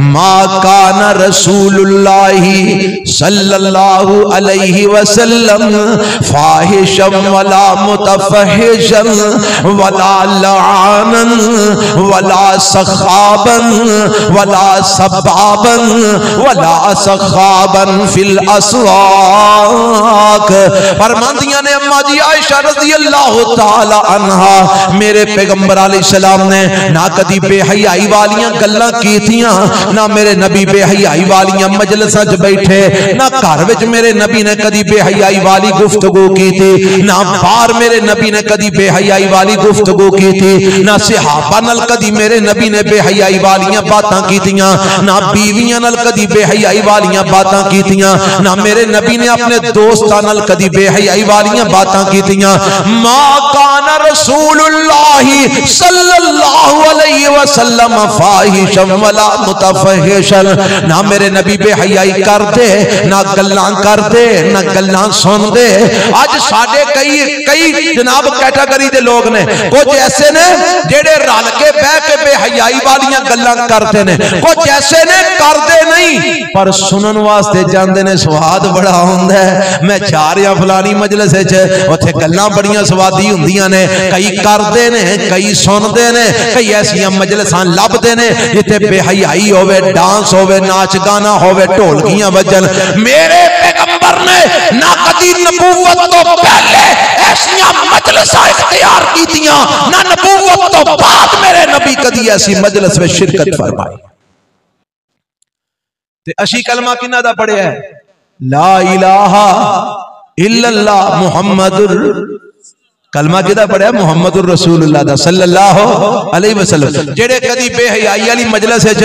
मा काना रसूलुल्लाही सल्लल्लाहु अलैहि वसल्लम फाहिशम वला मुतफहिशन वला लानन वला सखाबन वला सबाबन वला सखाबन फिल अस्वाक। फरमांदियां ने अम्मा जी आयशा रज़ी अल्लाह ताला अन्हा, मेरे पैगंबर अलैहि सलाम ने ना कदी बेहयाई वालियां गल्लां कीतियां, ना मेरे नबी बेहयाई वालियां मजलिसां च बैठे, ना घर विच मेरे नबी ने कदी बेहयाई वाली गुफ्तगू की थी, ना बाहर मेरे नबी ने कदी बेहयाई वाली गुफ्तगू की थी, ना सहाबा नाल कदी मेरे नबी ने बेहयाई वालियां बातां कीतियां, ना बीवियां नाल कदी बेहयाई वालियां बातां कीतियां, ना मेरे नबी ने अपने दोस्तां नाल कदी बेहयाई वालियां बातां कीतियां। मा काना रसूलुल्लाही सल्लल्लाहु अलैहि वसल्लम फाहिशम वला मुतफहिशन, ना मेरे नबी बेहयाई करते, ना गल्लां करते, ना गल्लां सुनते। आज साडे कई जनाब कैटेगरी दे लोग ने, कुछ ऐसे ने जेड़े रल के बह के बेहयाई वालियां गल्लां करते ने, कुछ ऐसे ने करते नहीं पर सुनन वास्ते जांदे ने, स्वाद बड़ा हुंदा है। मैं जा रहा फलानी मजलिस च, उत्थे गल्लां बड़ियां स्वादी हुंदियां ने, कई करते ने, कई सुनते ने, कई ऐसियां मजलिसां थां लभदे ने जिथे बेहयाई होवे, डांस होवे, नाच गाना होवे, ढोलकियां वजन। मेरे पैगंबर ने ना कदी नबूवत तो पहले ऐसियां मजलिसां इख्तियार कीतियां, ना नबूवत तो बाद मेरे नबी कदी ऐसी मजलिस में शिरकत फरमाई। ते अशी कलमा किन्ना दा पढ़िया है, ला इलाहा इल्लल्लाह मुहम्मदुर, कलमा किदा पढ़िया, मुहम्मदुर रसूलुल्लाह दा सल्लल्लाहु अलैहि वसल्लम। जेड़े कदी बेहयाई वाली मजलिस विच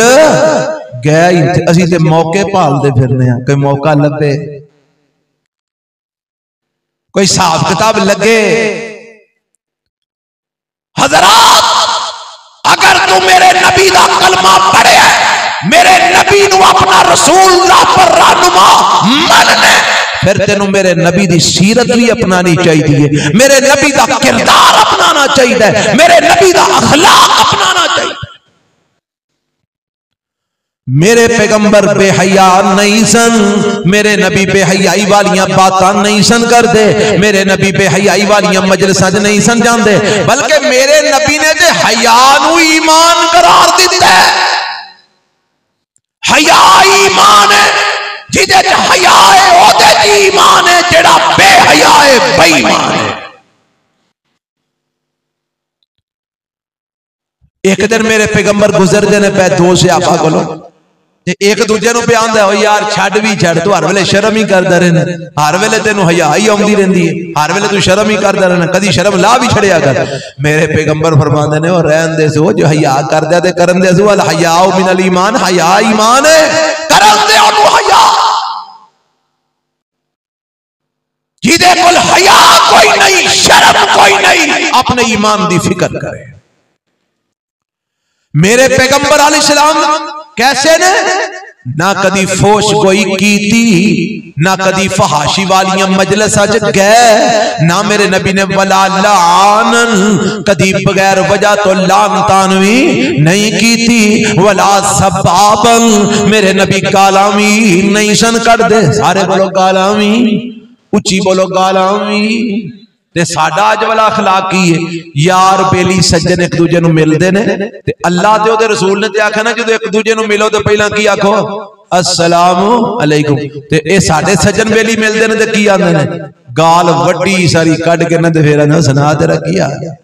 गए ही थे, असी ते मौके भालदे फिरने आ, कोई मौका लगे, कोई हिसाब किताब लगे। हजरात, अगर तू मेरे नबी दा कलमा पढ़े, मेरे नबी नू अपना रसूल पर रहनुमा मनने, फिर तेनू मेरे नबी दी सीरत भी अपनानी चाहिए, मेरे नबी दा किरदार अपनाना चाहिए, मेरे नबी दा अखलाक अपनाना चाहिए। मेरे पैगंबर बेहया नहीं सन, मेरे नबी बेहयाई वालियां बातां नहीं सन करते, मेरे नबी बेहयाई वालियां मजलिसां च नहीं सन जाते, बल्कि मेरे नबी ने ते हया नू ईमान करार दिता है। हया ईमान है, जिदे च हया है ओदे च ईमान है, जेड़ा बेहया है बेईमान है। एक दिन मेरे पैगंबर गुजरते ने पे दो सहाबा कोलों, एक दूजे नूं पिया आंदा, यार छड़ भी छड़, तू हर वेले शर्म ही करदा रहना, हर वेले तेनू हया ही आउंदी रहिंदी है, हर वेले तू शर्म ही करदा रहना, कदी शर्म ला भी छड़िया कर। मेरे पैगंबर फरमांदे ने, ओ रहन दे सो, जो हया करदा ते करन दे सो, अल हयाउ मिनल ईमान, हया ईमान है, करन दे ओनू हया। जिदे कोल हया कोई नहीं, शर्म कोई नहीं, अपने ईमान दी फिक्र करे। मेरे पैगंबर अलैहिस्सलाम कैसे ने, ना कदी फोश कोई कीती, ना कदी फहाशी वालियां मजलिसां च गए, ना मेरे नबी ने वला लानन, कदी बगैर वजह तो लानतान भी नहीं कीती, वला सबाबन, मेरे नबी गालां भी नहीं सन कढ़दे। सारे बोलो गालां भी, उच्ची बोलो गालां भी। ते साडा अज वाला अखलाक की है, यार बेली सज्जन एक दूजे नूं मिलदे ने, ते अल्लाह ते ओदे रसूल ने ते आखिया ना, जदों एक दूजे नूं मिलो तो पहला की आखो, अस्सलामु अलैकुम। ते ए साडे सज्जन बेली मिलदे ने ते की आंदे ने, गाल वड्डी सारी कढ के ना ते फेर ना सुना तेरा की हाल है।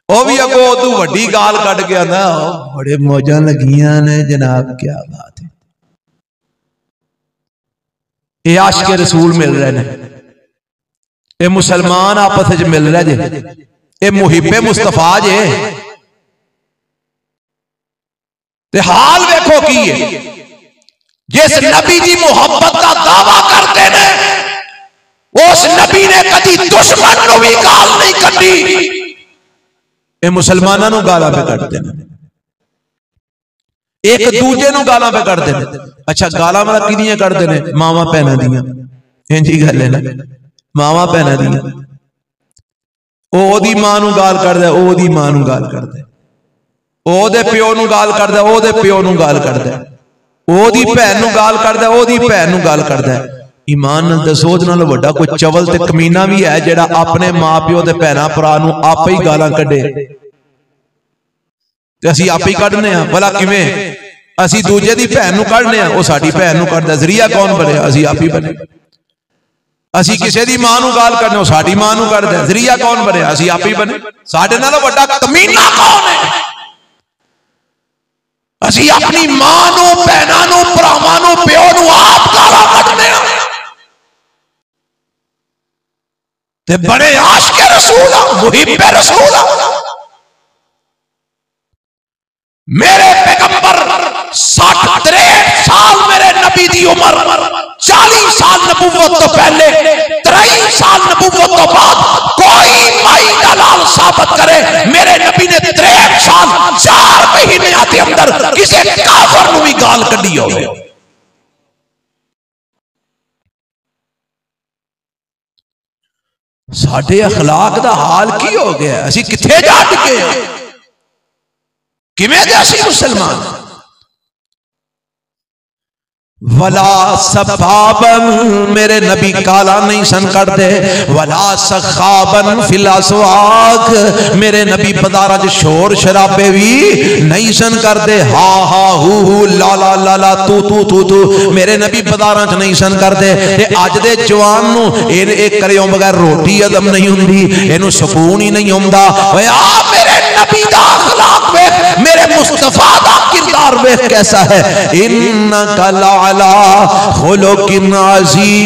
ओ भी अगो तू वड्डी गाल कढ के आंदा, बड़े मौजां लगियां ने जनाब, क्या बात है। ये आशिक रसूल मिल रहे ने, ये मुसलमान आपस में मिल रहे जे, ये मुहिब्बे मुस्तफा जे। ते हाल देखो की है, जिस नबी की मोहब्बत का दावा करते हैं, उस नबी ने कभी दुश्मन को भी गाल नहीं कढ़ी। ये मुसलमानों को गालां पे कढ़ते हैं, एक दूजे नूं गालां पे कढ़ते हैं। अच्छा, गालां मतलब किदियां कढ़ते हैं, मावां भैणां दियां, इंजी गल है ना, मावां भैणां दियां। ओदी मां नूं गाल कढ़दा, ओदी मां नूं गाल कढ़दा, ओदे प्यो नूं गाल कढ़दा, ओदे प्यो नूं गाल कढ़दा, ओदी भैन नूं गाल कढ़दा, ओदी भैन नूं गाल कढ़दा। ईमान नाल दसो, ओदे नाल वड्डा कोई चवल ते कमीना भी है जेड़ा अपने मां प्यो ते भैणां भरा नूं आपे ही गालां कढ़े? ते असीं आपे ही कढ़ने आ, भला किवें? असीं दूजे दी भैन नूं कढ़ने आ, ओ साडी भैन नूं कढ़दा, जरिया कौन बने? असीं आप ही बने। असीं किसी दी मां नूं गाल कढ़ने, ओ साडी मां नूं कढ़दा, जरिया कौन बने? असीं आप ही बने। साडे नालों वड्डा कमीना कौन है? असीं अपनी मां नूं, भैणां नूं, भरावां नूं, प्यो नूं आप गालां कढ़ने आ ते बड़े आशिक रसूल आ, मुहिब्बे रसूल आ। मेरे पैगंबर 63 साल मेरे नबी दी उम्र, 40 साल नबूवत तो पहले, 23 साल नबूवत तो बाद, कोई माई दलाल साबित करे मेरे नबी ने 63 साल 4 महीने के अंदर किसी काफिर नूं भी गाल कढ़ी होवे। साडे अखलाक दा हाल की हो गया? असीं किथे जा टिके हां? किवें दे असीं मुसलमान? वला सबाबन, मेरे नबी काला नहीं सन करते। वला सखाबन फिल असवाक, मेरे नबी बाजारा च शोर शराबे भी नहीं सन करते। हा हा हू ला ला ला ला तू तू तू तू, मेरे नबी बाजारा च नहीं सन करते। ते अज दे जवान नूं इह करियों बगैर रोटी हजम नहीं हुंदी, इहनूं सुकून ही नहीं हुंदा। ओए आ मेरे नबी दा अखलाक वेख, मेरे मुस्तफा दा किरदार वेख कैसा है। इन्नका लअला खुलुकिन अज़ीम।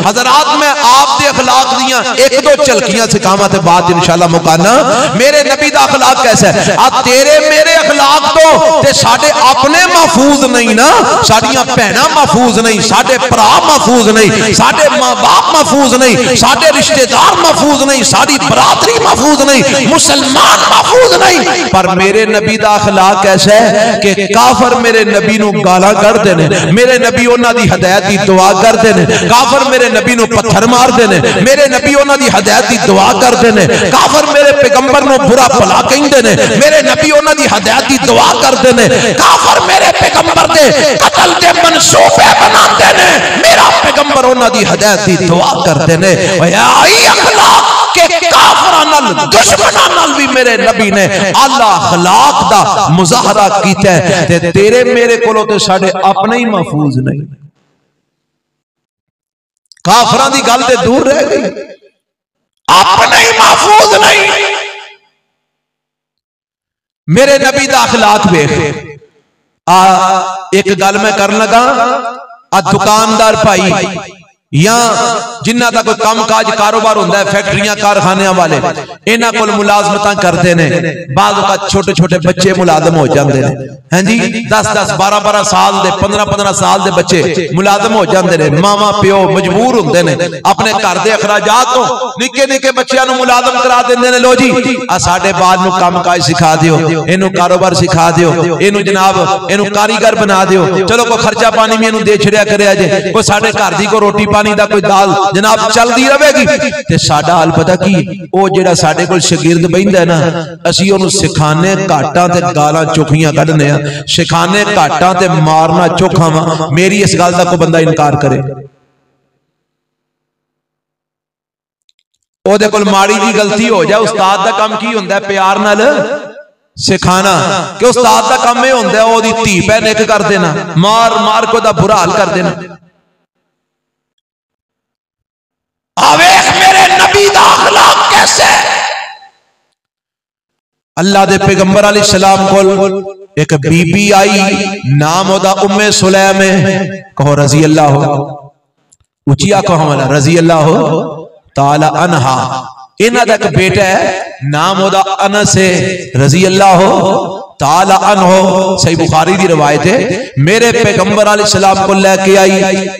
हज़रात मैं आप दे अखलाक दियां एक दो झलकियां सिखावां ते बाद इंशाअल्लाह मुकाना। मेरे नबी दा अखलाक कैसा है। आ तेरे मेरे अखलाक तो ते साडे अपने महफूज नहीं ना, साडियां भैणां महफूज नहीं, साडे भरा महफूज नहीं, साडे मां बाप महफूज नहीं, साडे रिश्तेदार महफूज नहीं, साडी बरादरी महफूज नहीं, मुसलमान महफूज नहीं। पर मेरे नबी दा अखलाक ऐसा है कि काफर मेरे नबी नूं गालां कढदे ने, मेरे नबी उन्हां दी हिदायत दी दुआ करदे ने। काफर मेरे नबी नूं पत्थर मारदे ने, मेरे नबी उन्हां दी हिदायत दी दुआ करदे ने। काफर मेरे पैगंबर नूं बुरा भला कहंदे ने, मेरे नबी उन्हां दी हिदायत दी दुआ करदे ने। काफर मेरे पैगंबर दे कत्ल दे मंसूबे बनांदे ने, मेरा पैगंबर उन्हां दी हिदायत दी दुआ करदे ने। ओए आई अखलाक के काफरां नाल दुश्मनां नाल भी मेरे नबी ने आला अखलाक दा मुजाहरा कीता है। ते तेरे मेरे कोलों ते साडे अपने ही महफूज नहीं, काफरां दी गल ते दूर रह गई, अपने ही महफूज नहीं। मेरे नबी दा अखलाक वेख। एक गल मैं कर लगा, दुकानदार भाई या जिन्ना का कोई काम काज कारोबार होंदा है, फैक्ट्रियां कारखाने वाले, इन्हां कोल मुलाजमतां करते ने। बाद छोटे छोटे बच्चे मुलाजम हो जाते हैं, हैं जी 10-10 12-12 साल दे 15-15 साल दे बच्चे मुलाजम हो जाते हैं। मावा प्यो मजबूर होंदे ने अपने घर दे अखराजात तो निक्के निक्के बच्चों नूं मुलाजम करा देंदे ने। लो जी आ साडे बाल नूं काम काज सिखा दिओ, इनू कारोबार सिखा दिओ, इनू जनाब इनू कारीगर बना दिओ, चलो कोई खर्चा पानी भी इनू दे छड़िया करे जे, कोई साडे घर दी कोई रोटी पानी दा कोई दाल जनाब चलदी रहेगी। ते साडा हाल पता की, ओ जेड़ा साडे कोल शागिर्द बैठदा है ना, असीं ओनू सिखाने घाटां ते गालां चोखियां कढने आ, सिखाने घाटां ते मारना चोखा वा। मेरी इस गल दा कोई बंदा इनकार करे, ओदे कोल माड़ी जी गलती हो जाए, उस्ताद दा काम की हुंदा है प्यार नाल सिखाना। कि उस्ताद दा काम ये हुंदा है ओदी धी भैन इक कर देना, मार मार के ओदा बुरा हाल कर देना। आवेख मेरे नबी दा अखलाक कैसे। अल्लाह दे पैगंबर अलैहिस्सलाम कोल एक बीबी आई, नाम ओदा उम्मे सुलैम है। कहो रजी अल्लाह हो, ऊंची आंखों हमला रजी अल्लाह हो ताला अनहा। इन्हां दा एक बेटा है, नाम ओदा अनस है, रजी अल्लाह हो ताला अनहो। सही बुखारी दी रवायत है। मेरे पैगंबर अलैहिस्सलाम को लेके आई,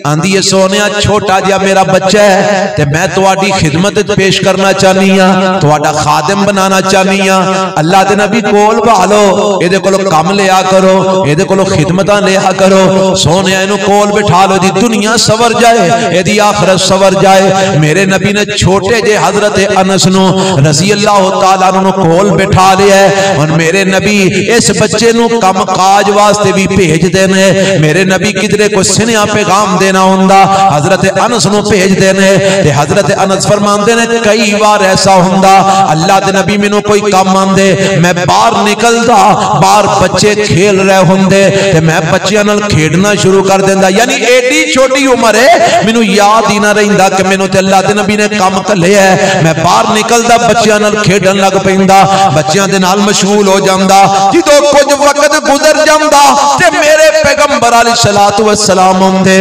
आंदी है सोनिया छोटा जिहा मेरा बच्चा है ते मैं तुहाडी खिदमत पेश करना चाहनी हां, तुहाडा खादिम बनाना चाहनी हां। अल्लाह दे नबी कोल भालो, इहदे कोलों काम लिया करो, इहदे कोलों खिदमतां लिया करो। सोनिया इहनू कोल बिठा लो, दी दुनिया सवर जाए, इहदी आखिरत सवर जाए। मेरे नबी ने छोटे जे हजरत अनस नू रजी अल्लाह तआला अन्हु कोल बिठा लिया है। और मेरे नबी इस बच्चे नू कम काज वास्ते भी भेजते ने। मेरे नबी किधरे कोई सिन्या पैगाम देना हुंदा, हजरत अनस नू भेजते ने। ते हजरत अनस फरमांदे ने कई बार ऐसा हुंदा, अल्लाह दे नबी मैनू कोई काम आंदे, मैं बाहर निकलदा, बाहर बच्चे खेल रहे हुंदे ते मैं बच्चियां नाल खेडना शुरू कर देंदा। यानी एडी छोटी उम्र है, मैनू याद ही ना रहिंदा कि मैनू ते अल्लाह दे नबी ने काम घल्लिया है। मैं बाहर निकलदा, बच्चियां नाल खेडन लग पैंदा, बच्चियां दे नाल मशगूल हो जांदा। जो कुछ वक्त गुजर जांदा ते मेरे पैगंबर अलैहिस्सलातु वस्सलाम आंदे,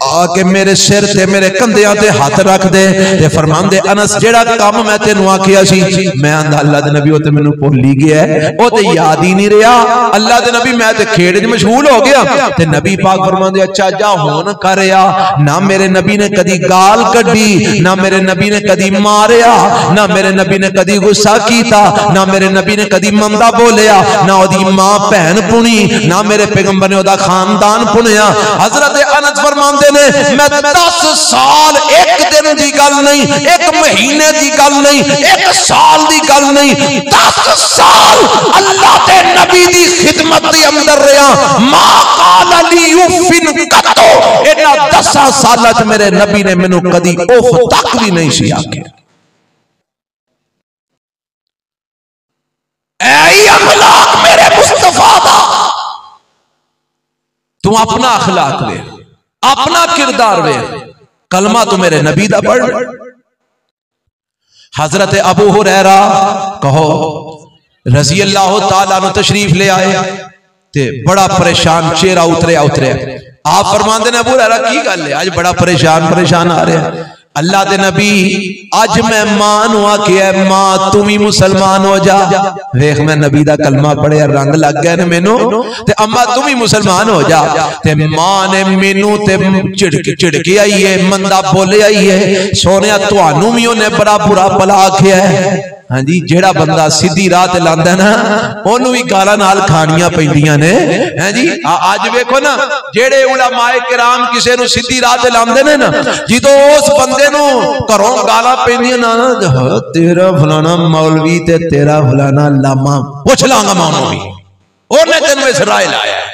आके मेरे सिर ते मेरे कंधियां ते हाथ रख दे ते फरमांदे अनस जेड़ा काम मैं तेनू आखिया सी, मैं आंदा अल्लाह दे नबी ओ ते मैनू भुल ही गया है, ओ ते याद ही नहीं रहा। अल्लाह दे नबी मैं ते खेड च मशगूल हो गया। ते नबी पाक फरमांदे अच्छा जा हुण करया। ना मेरे नबी ने कदी गाल कड्डी, ना मेरे नबी ने कदी मारिया, ना मेरे नबी ने कदी गुस्सा कीता, ना मेरे नबी ने कदी मंदा बोलिया, ना ना ओदी मां भैन पुनी, ना मेरे पैगंबर ने ओदा खानदान पुनिया। हजरत अनस फरमांदे ने मैं 10 साल, एक दिन दी गल नहीं, एक महीने दी गल नहीं, एक साल दी गल नहीं, 10 साल अल्लाह के नबी दी खिदमत दे अंदर रहा। मा काल अली युफिन कतो, इना 10 साल च मेरे नबी ने मैनू कदी उफ तक भी नहीं सी आख्या। ऐ अखलाक मेरे मुस्तफा दा, तू अपना अखलाक वे, अपना किरदार वे, कलमा तू मेरे नबी दा पढ़। हजरत अबू हुरैरा कहो रजी अल्लाह तआला अन्हु तशरीफ ले आए ते बड़ा परेशान चेहरा उतरिया। आप फरमाते ने अबू हुरैरा की गल है, आज बड़ा परेशान आ रहा है। अल्लाह दे नबी अज मैं मां नू आखिया मां तू भी मुसलमान हो जा। वेख मैं नबी दा कलमा पढ़िया, रंग लग गया ने मैनू, ते अम्मा तू भी मुसलमान हो जा। ते मां ने मैनू ते झिड़के आई है, मंदा बोले आई है। सोनिया तुहानू भी उन्हें बड़ा बुरा भला आखिया है। हाँ जी, जेड़ा बंदा सीधी राह ते लांदा ना ओनू भी गालां नाल खानियां पैंदियां ने। हैं जी, आज वेखो ना जेड़े उलमाए किराम किसे नू सीधी राह ते लांदे ने ना, जिदों उस बंदे नू घरों गालां पैंदियां ना, तेरा फलाना मौलवी ते तेरा फलाना लामा, पुछ लांगा मौलवी ओने तैनूं इस राह लाया है।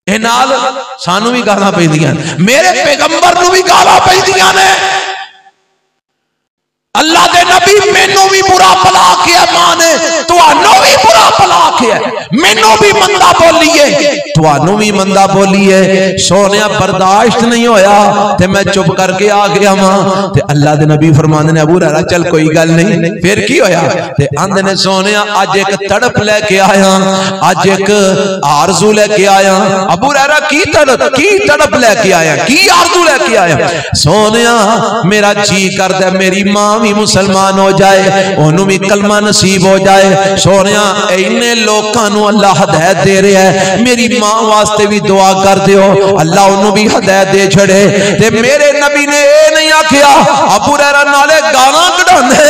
ए नाल सानू भी गालां पैंदियां, मेरे पैगंबर नू भी गालां पैंदियां ने। अल्लाह दे नबी मैनू भी बुरा भला आखिया, मां ने तुहानू भी बुरा भला आखिया, मैनू भी मंदा बोली है, तुहानू भी मंदा बोली है। सोनिया बर्दाश्त नहीं होया ते मैं चुप करके आ गया मां। ते अल्लाह दे नबी फरमांदे ने अबू हुरैरा चल कोई गल नहीं, फिर की होया? ते आंदे ने सोनिया अज एक तड़प लेके आया, अज एक आरजू लेके आया। अबू हुरैरा की तड़प लेके आया, की आरजू लेके आया? सोनिया मेरा जी करदा मेरी मां भी मुसलमान हो जाए, ओनू भी कलमा नसीब हो जाए। सोनिया इन्ने लोकां नू अल्लाह हदायत दे रहा है, मेरी मां वास्ते भी दुआ कर दियो, अल्लाह ओनू भी हदायत दे छड़े। ते मेरे नबी ने ए नहीं आखिया अबू हुरैरा नाले गालां कढांदे,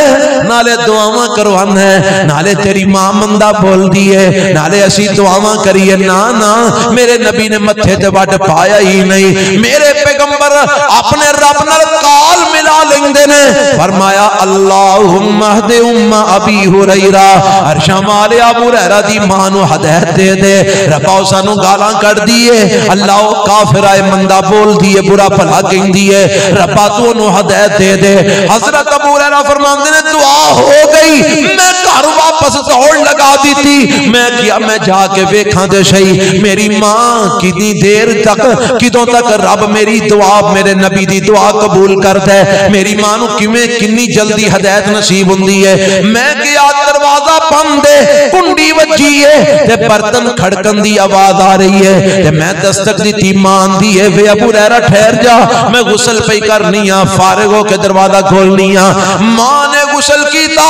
नाले दुआवां करवांदे, नाले तेरी मां मंदा बोलदी है, नाले असी दुआवां करिए। ना ना, मेरे नबी ने मत्थे ते वट पाया ही नहीं। मेरे पैगंबर अपने रब नाल काल मिला लेंदे ने, फरमाया अल्लाहुम्मा हदे उम्मा अबी हुरैरा, अरशा वाले अबू हुरैरा दी मां नू हदायत दे दे। रब्बा सानू गालां कढ दिए, अल्लाह ओ काफिर आए मंदा बोलदी है, बुरा भला कहंदी है, रब्बा तू ओनू हदायत दे दे। हजरत अबू हुरैरा फरमांदे ने दुआ हो गई, मैं घर वापस दौड़ लगा दी थी। मैं किया मैं जाके वेखां ते सही मेरी मां कितनी देर तक, किदों तक रब मेरी दुआ, मेरे नबी दी दुआ कबूल करदा है, मेरी मां नू किवें कितनी जल्दी हदायत नसीब हुंदी है। मैं गया दरवाजा बंद है, कुंडी वजी है ते बर्तन खड़कन दी आवाज आ रही है, ते मैं दस्तक दी मां आंदी है वे अबू हुरैरा ठहर जा, मैं गुसल पई करनी आ, फारिग होके दरवाजा खोलनी आ। मां ने गुसल कीता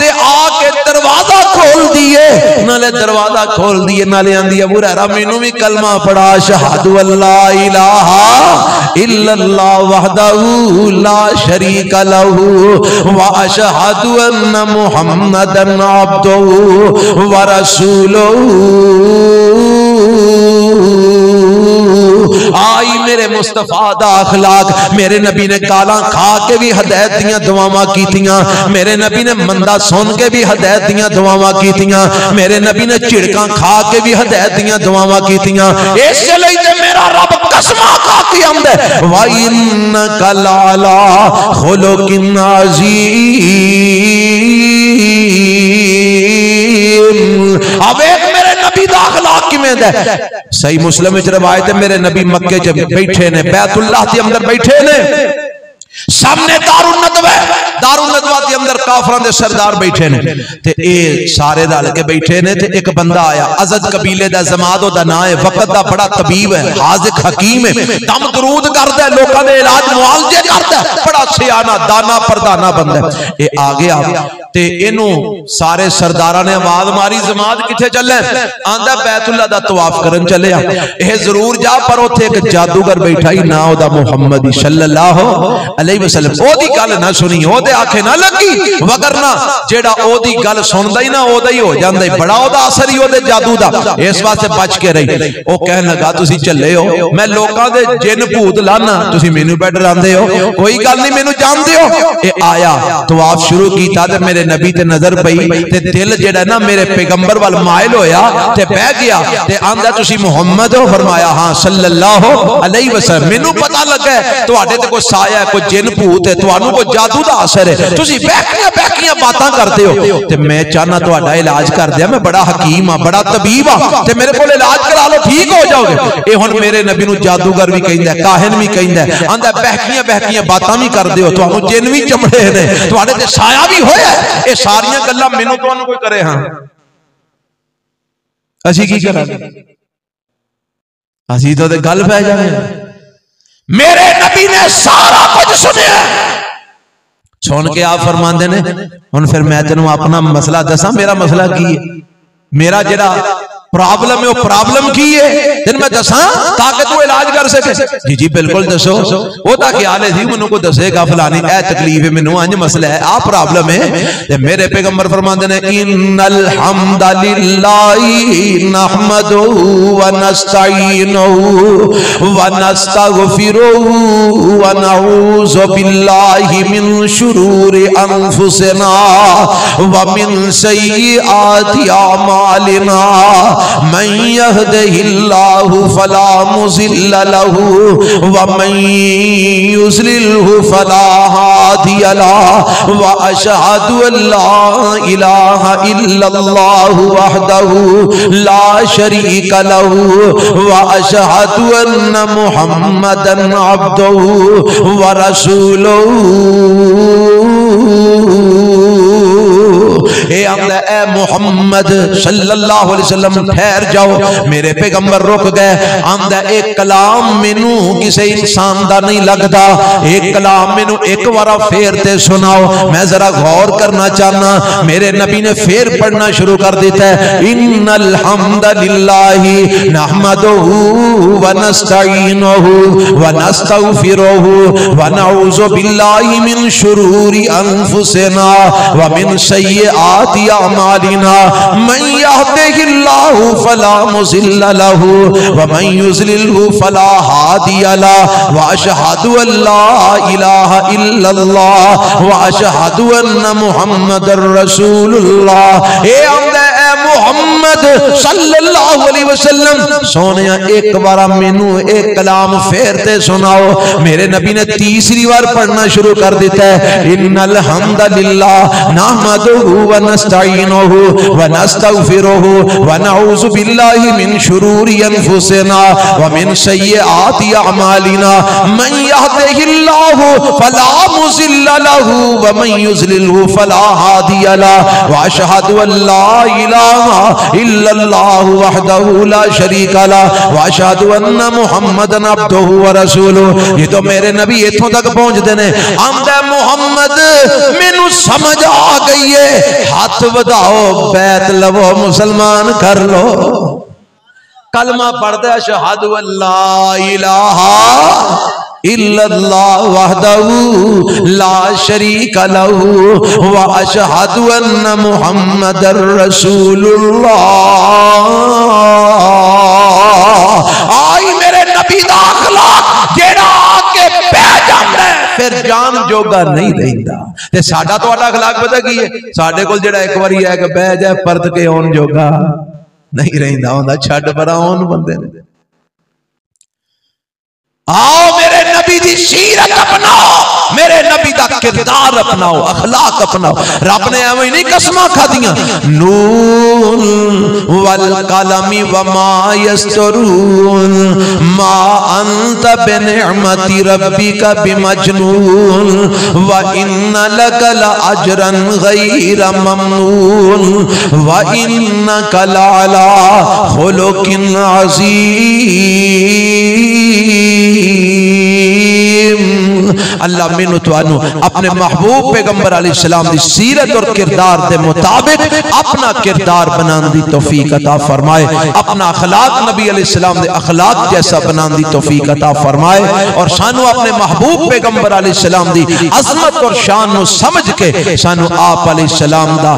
ते आके दरवाजा खोल दिए, नाले दरवाजा खोल दिए नाले आंदी अबू हुरैरा मैनू भी कलमा पढ़ा, शहादु अल्ला इलाहा इल्लल्लाह वहदहू ला शरीका लहू व अशहदु अन्ना मुहम्मदन अब्दुहू व रसूलुहू। आई मेरे मुस्तफा दा अखलाक, मेरे नबी ने गालां खा के भी हदायत दियां दुआवां कीतियां, मेरे नबी ने मंदा सुन के भी हदायत दियां दुआवां कीतियां, मेरे नबी ने झिड़कां खा के भी हदायत दियां दुआवां कीतियां। इसलिए ते मेरा रब कसमां खा के आंदा वा इन्नका लाला खुलुकिन अज़ीम। अब एक मेरे नबी दा अखलाक किवें दा? सही मुस्लिम विच रवायत है, मेरे नबी मक्के च बैठे ने, बैतुल्लाह दे अंदर बैठे ने, सामने दारुन नदवा के अंदर काफरां दे सरदार बैठे ने, ते ए सारे रल के बैठे ने। ते एक बंदा आया, अज़द कबीले दा, जमात दा नाम है, वक्त दा बड़ा तबीब है, हाज़िक हकीम है, दम दरूद करदा है, लोकां दे इलाज मुआलजे करदा है, बड़ा सियाना दाना परदाना बंदा है। ए आ गया ते इनू सारे सरदारा ने आवाज मारी, जमात किथे चले? आंदा बैतुल्ला दा तवाफ करन चले आ। यह जरूर जा, पर उत्थे एक जादूगर बैठा ही ना ओदा मुहम्मद सल्लल्लाहु अलैहि वसल्लम। ओदी गल ना सुनी, ओदे आखे ना लगी, वगरना जेड़ा ओदी गल सुनदा ही ना ओदा ही हो जांदा, बड़ा ओदा असर ही ओदे जादू दा। इस वास्ते बच के रही। ओ कहन लगा तुसी चले हो, मैं लोकां दे जिन भूत लाना, तुसी मैनू पे डरांदे हो, कोई गल नहीं, मैनू जानदे हो। ए आया तवाफ शुरू कीता ते मेरे नबी ते नजर पई ते दिल जेड़ा ना मेरे पैगंबर वाल माइल होया ते बह गया ते आंदा तुसी मुहम्मद हो? फरमाया हां सल्लल्लाहु अलैहि वसल्लम। मैनू पता लगा तुहाडे ते कोई साया है, कोई जिन भूत है, तुहानू कोई जादू दा असर है, तुसी बैकियां बातां करदे हो ते मैं चाहना तुहाडा इलाज कर दिया। मैं बड़ा हकीम हां, बड़ा तबीब हां ते मेरे कोल इलाज करा लो, ठीक हो जाओगे। ए हुण मेरे नबी नू जादूगर भी कहंदा है, काहिन भी कहंदा है, आंदा बैकियां बातां भी करदे हो, तुहानू जिन भी चमड़े ने, तुहाडे ते साया भी होया। ये सारियां गल्लां मैनू तुहानू कोई करे हां, असीं की करांगे? असीं तो गल पै जावे। मेरे नबी ने सारा कुछ सुनिया, सुन के आप फरमांदे ने हुण फिर मैं तेनू अपना मसला दसा। मेरा मसला की है? मेरा जेड़ा प्रॉब्लम है, वो प्रॉब्लम की है तेन मैं दसा ताकि तू इलाज कर सके। जी जी बिल्कुल दसो। ओदा ख्याल है जी मैनू को दसेगा फलानी ए तकलीफ है, मैनू अंज मसला है, आ प्रॉब्लम है। ते मेरे पैगंबर फरमांदे ने इन्नल हम्दा लिल्लाहि नहमदुहु व नस्तईनुहु व नस्तगफिरुहु व नऊज़ु बिल्लाहि मिन शुरूरि अनफुसिना व मिन सय्यिआति अमालिना मन यहदिहिल्लाहु फला मुज़िल्ल लहु व मन युज़लिलहु फला हादिय लहु व अशहदु अल्ला इलाहा इल्लल्लाहु वहदहु ला शरीक लहु व अशहदु अन्न मुहम्मदन अब्दुहु व रसूलुहु। ए मुहम्मद सल्लल्लाहु अलैहि वसल्लम ठहर जाओ। मेरे पैगंबर रुक गए। आंदा एक कलाम मैनू किसी इंसान दा नहीं लगता, एक कलाम मैनू एक बार फेर ते सुनाओ, मैं जरा गौर करना चाहना। मेरे नबी ने फिर पढ़ना शुरू कर दिता है, इन्नल हम्दा लिल्लाहि नहमदुहु व नस्तईनुहु व नस्तगफिरुहु व नऊज़ु बिल्लाहि मिन शुरूरि अनफुसिना व मिन सय्यिआति अमालिना मन यहदिहिल्लाहु फला मुज़िल्ल लहु व मन युज़लिलहु फला हादिय लहु व अशहदु अल्ला इलाहा इल्लल्लाह व अशहदु अन्न मुहम्मदर रसूलुल्लाह। ए मुहम्मद सल्लल्लाहु अलैहि वसल्लम सोनिया एक बार मैनू एक कलाम फेर ते सुनाओ। मेरे नबी ने तीसरी बार पढ़ना शुरू कर दिता है, इन्नल हम्दा लिल्लाह नहमदुहु व नस्तईनुहु व नस्तगफिरुहु व नऊज़ु बिल्लाहि मिन शुरूरि अनफुसिना व मिन सय्यिआति अमालिना मन यहदिहिल्लाहु फला मुज़िल्ल लहु व मन युज़लिलहु फला हादिय लहु व अशहदु अल्ला इलाहा इल्लल्लाहु वहदहु ला शरीका लहु व अशहदु अन्न मुहम्मदन अब्दुहु व रसूलुहु। ये तो मेरे नबी इत्थों तक पहुंचते ने। आंदा मुहम्मद मैनू समझ आ गई है, हाथ बढ़ाओ बैत लवो मुसलमान कर लो। कलमा पढ़दा अशहदु अल्ला इलाहा इल्लल्लाह वहदहु ला शरीका लहु व अशहदु अन्न मुहम्मदर रसूलुल्लाह। आई मेरे नबी दा अखलाक जेड़ा आके पै जांदा फिर जान जोगा नहीं रहिंदा। ते साडा तुहाडा अखलाक पता की है? साडे कोल जेड़ा एक बारी है कि बह जाए परत के आउण जोगा नहीं रहिंदा हुंदा, छड्ड परा आउण बंदे ने। आओ मेरे नबी दी सीरत अपनाओ, मेरे नबी दा किरदार अपनाओ, अखलाक अपनाओ। रब ने एवं नहीं कसमां खादियां, नून वल कलमी व मा यस्तरून मा अंत बिनिअमति रब्बिका बिमजनून व इन्ना लका लअजरन गैर ममनून व इन्नका लअला खुलुकिन अज़ीम। अल्लाह मैनू तुहानू अपने महबूब पैगंबर अलैहिस्सलाम दी सीरत और किरदार दे मुताबिक अपना किरदार बनाने दी तौफीक अता फरमाए, अपना अखलाक नबी अलैहिस्सलाम दे अखलाक जैसा बनाने दी तौफीक अता फरमाए और सानू अपने महबूब पैगंबर अलैहिस्सलाम दी अजमत और शान नु समझ के सानू आप अलैहिस्सलाम दा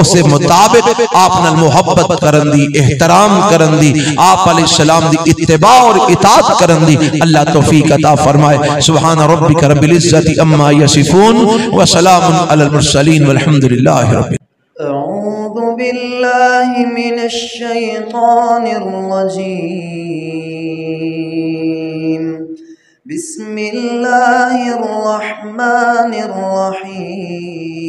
उसे मुताबिक आप नाल मोहब्बत करन दी, एहतराम करन दी, आप अलैहिस्सलाम दी इत्तिबा और इताअत करन दी अल्लाह तौफीक अता फरमाए। सुभान रब्बिक रब्बिल इज्जति अम्मा यसिफून व सलामुन अलल मुरसलीन वल्हम्दुलिल्लाहि रब्बिल अऊज़ु बिल्लाहि मिनश शैतानिर रजीम। बिस्मिल्लाहिर रहमानिर रहीम।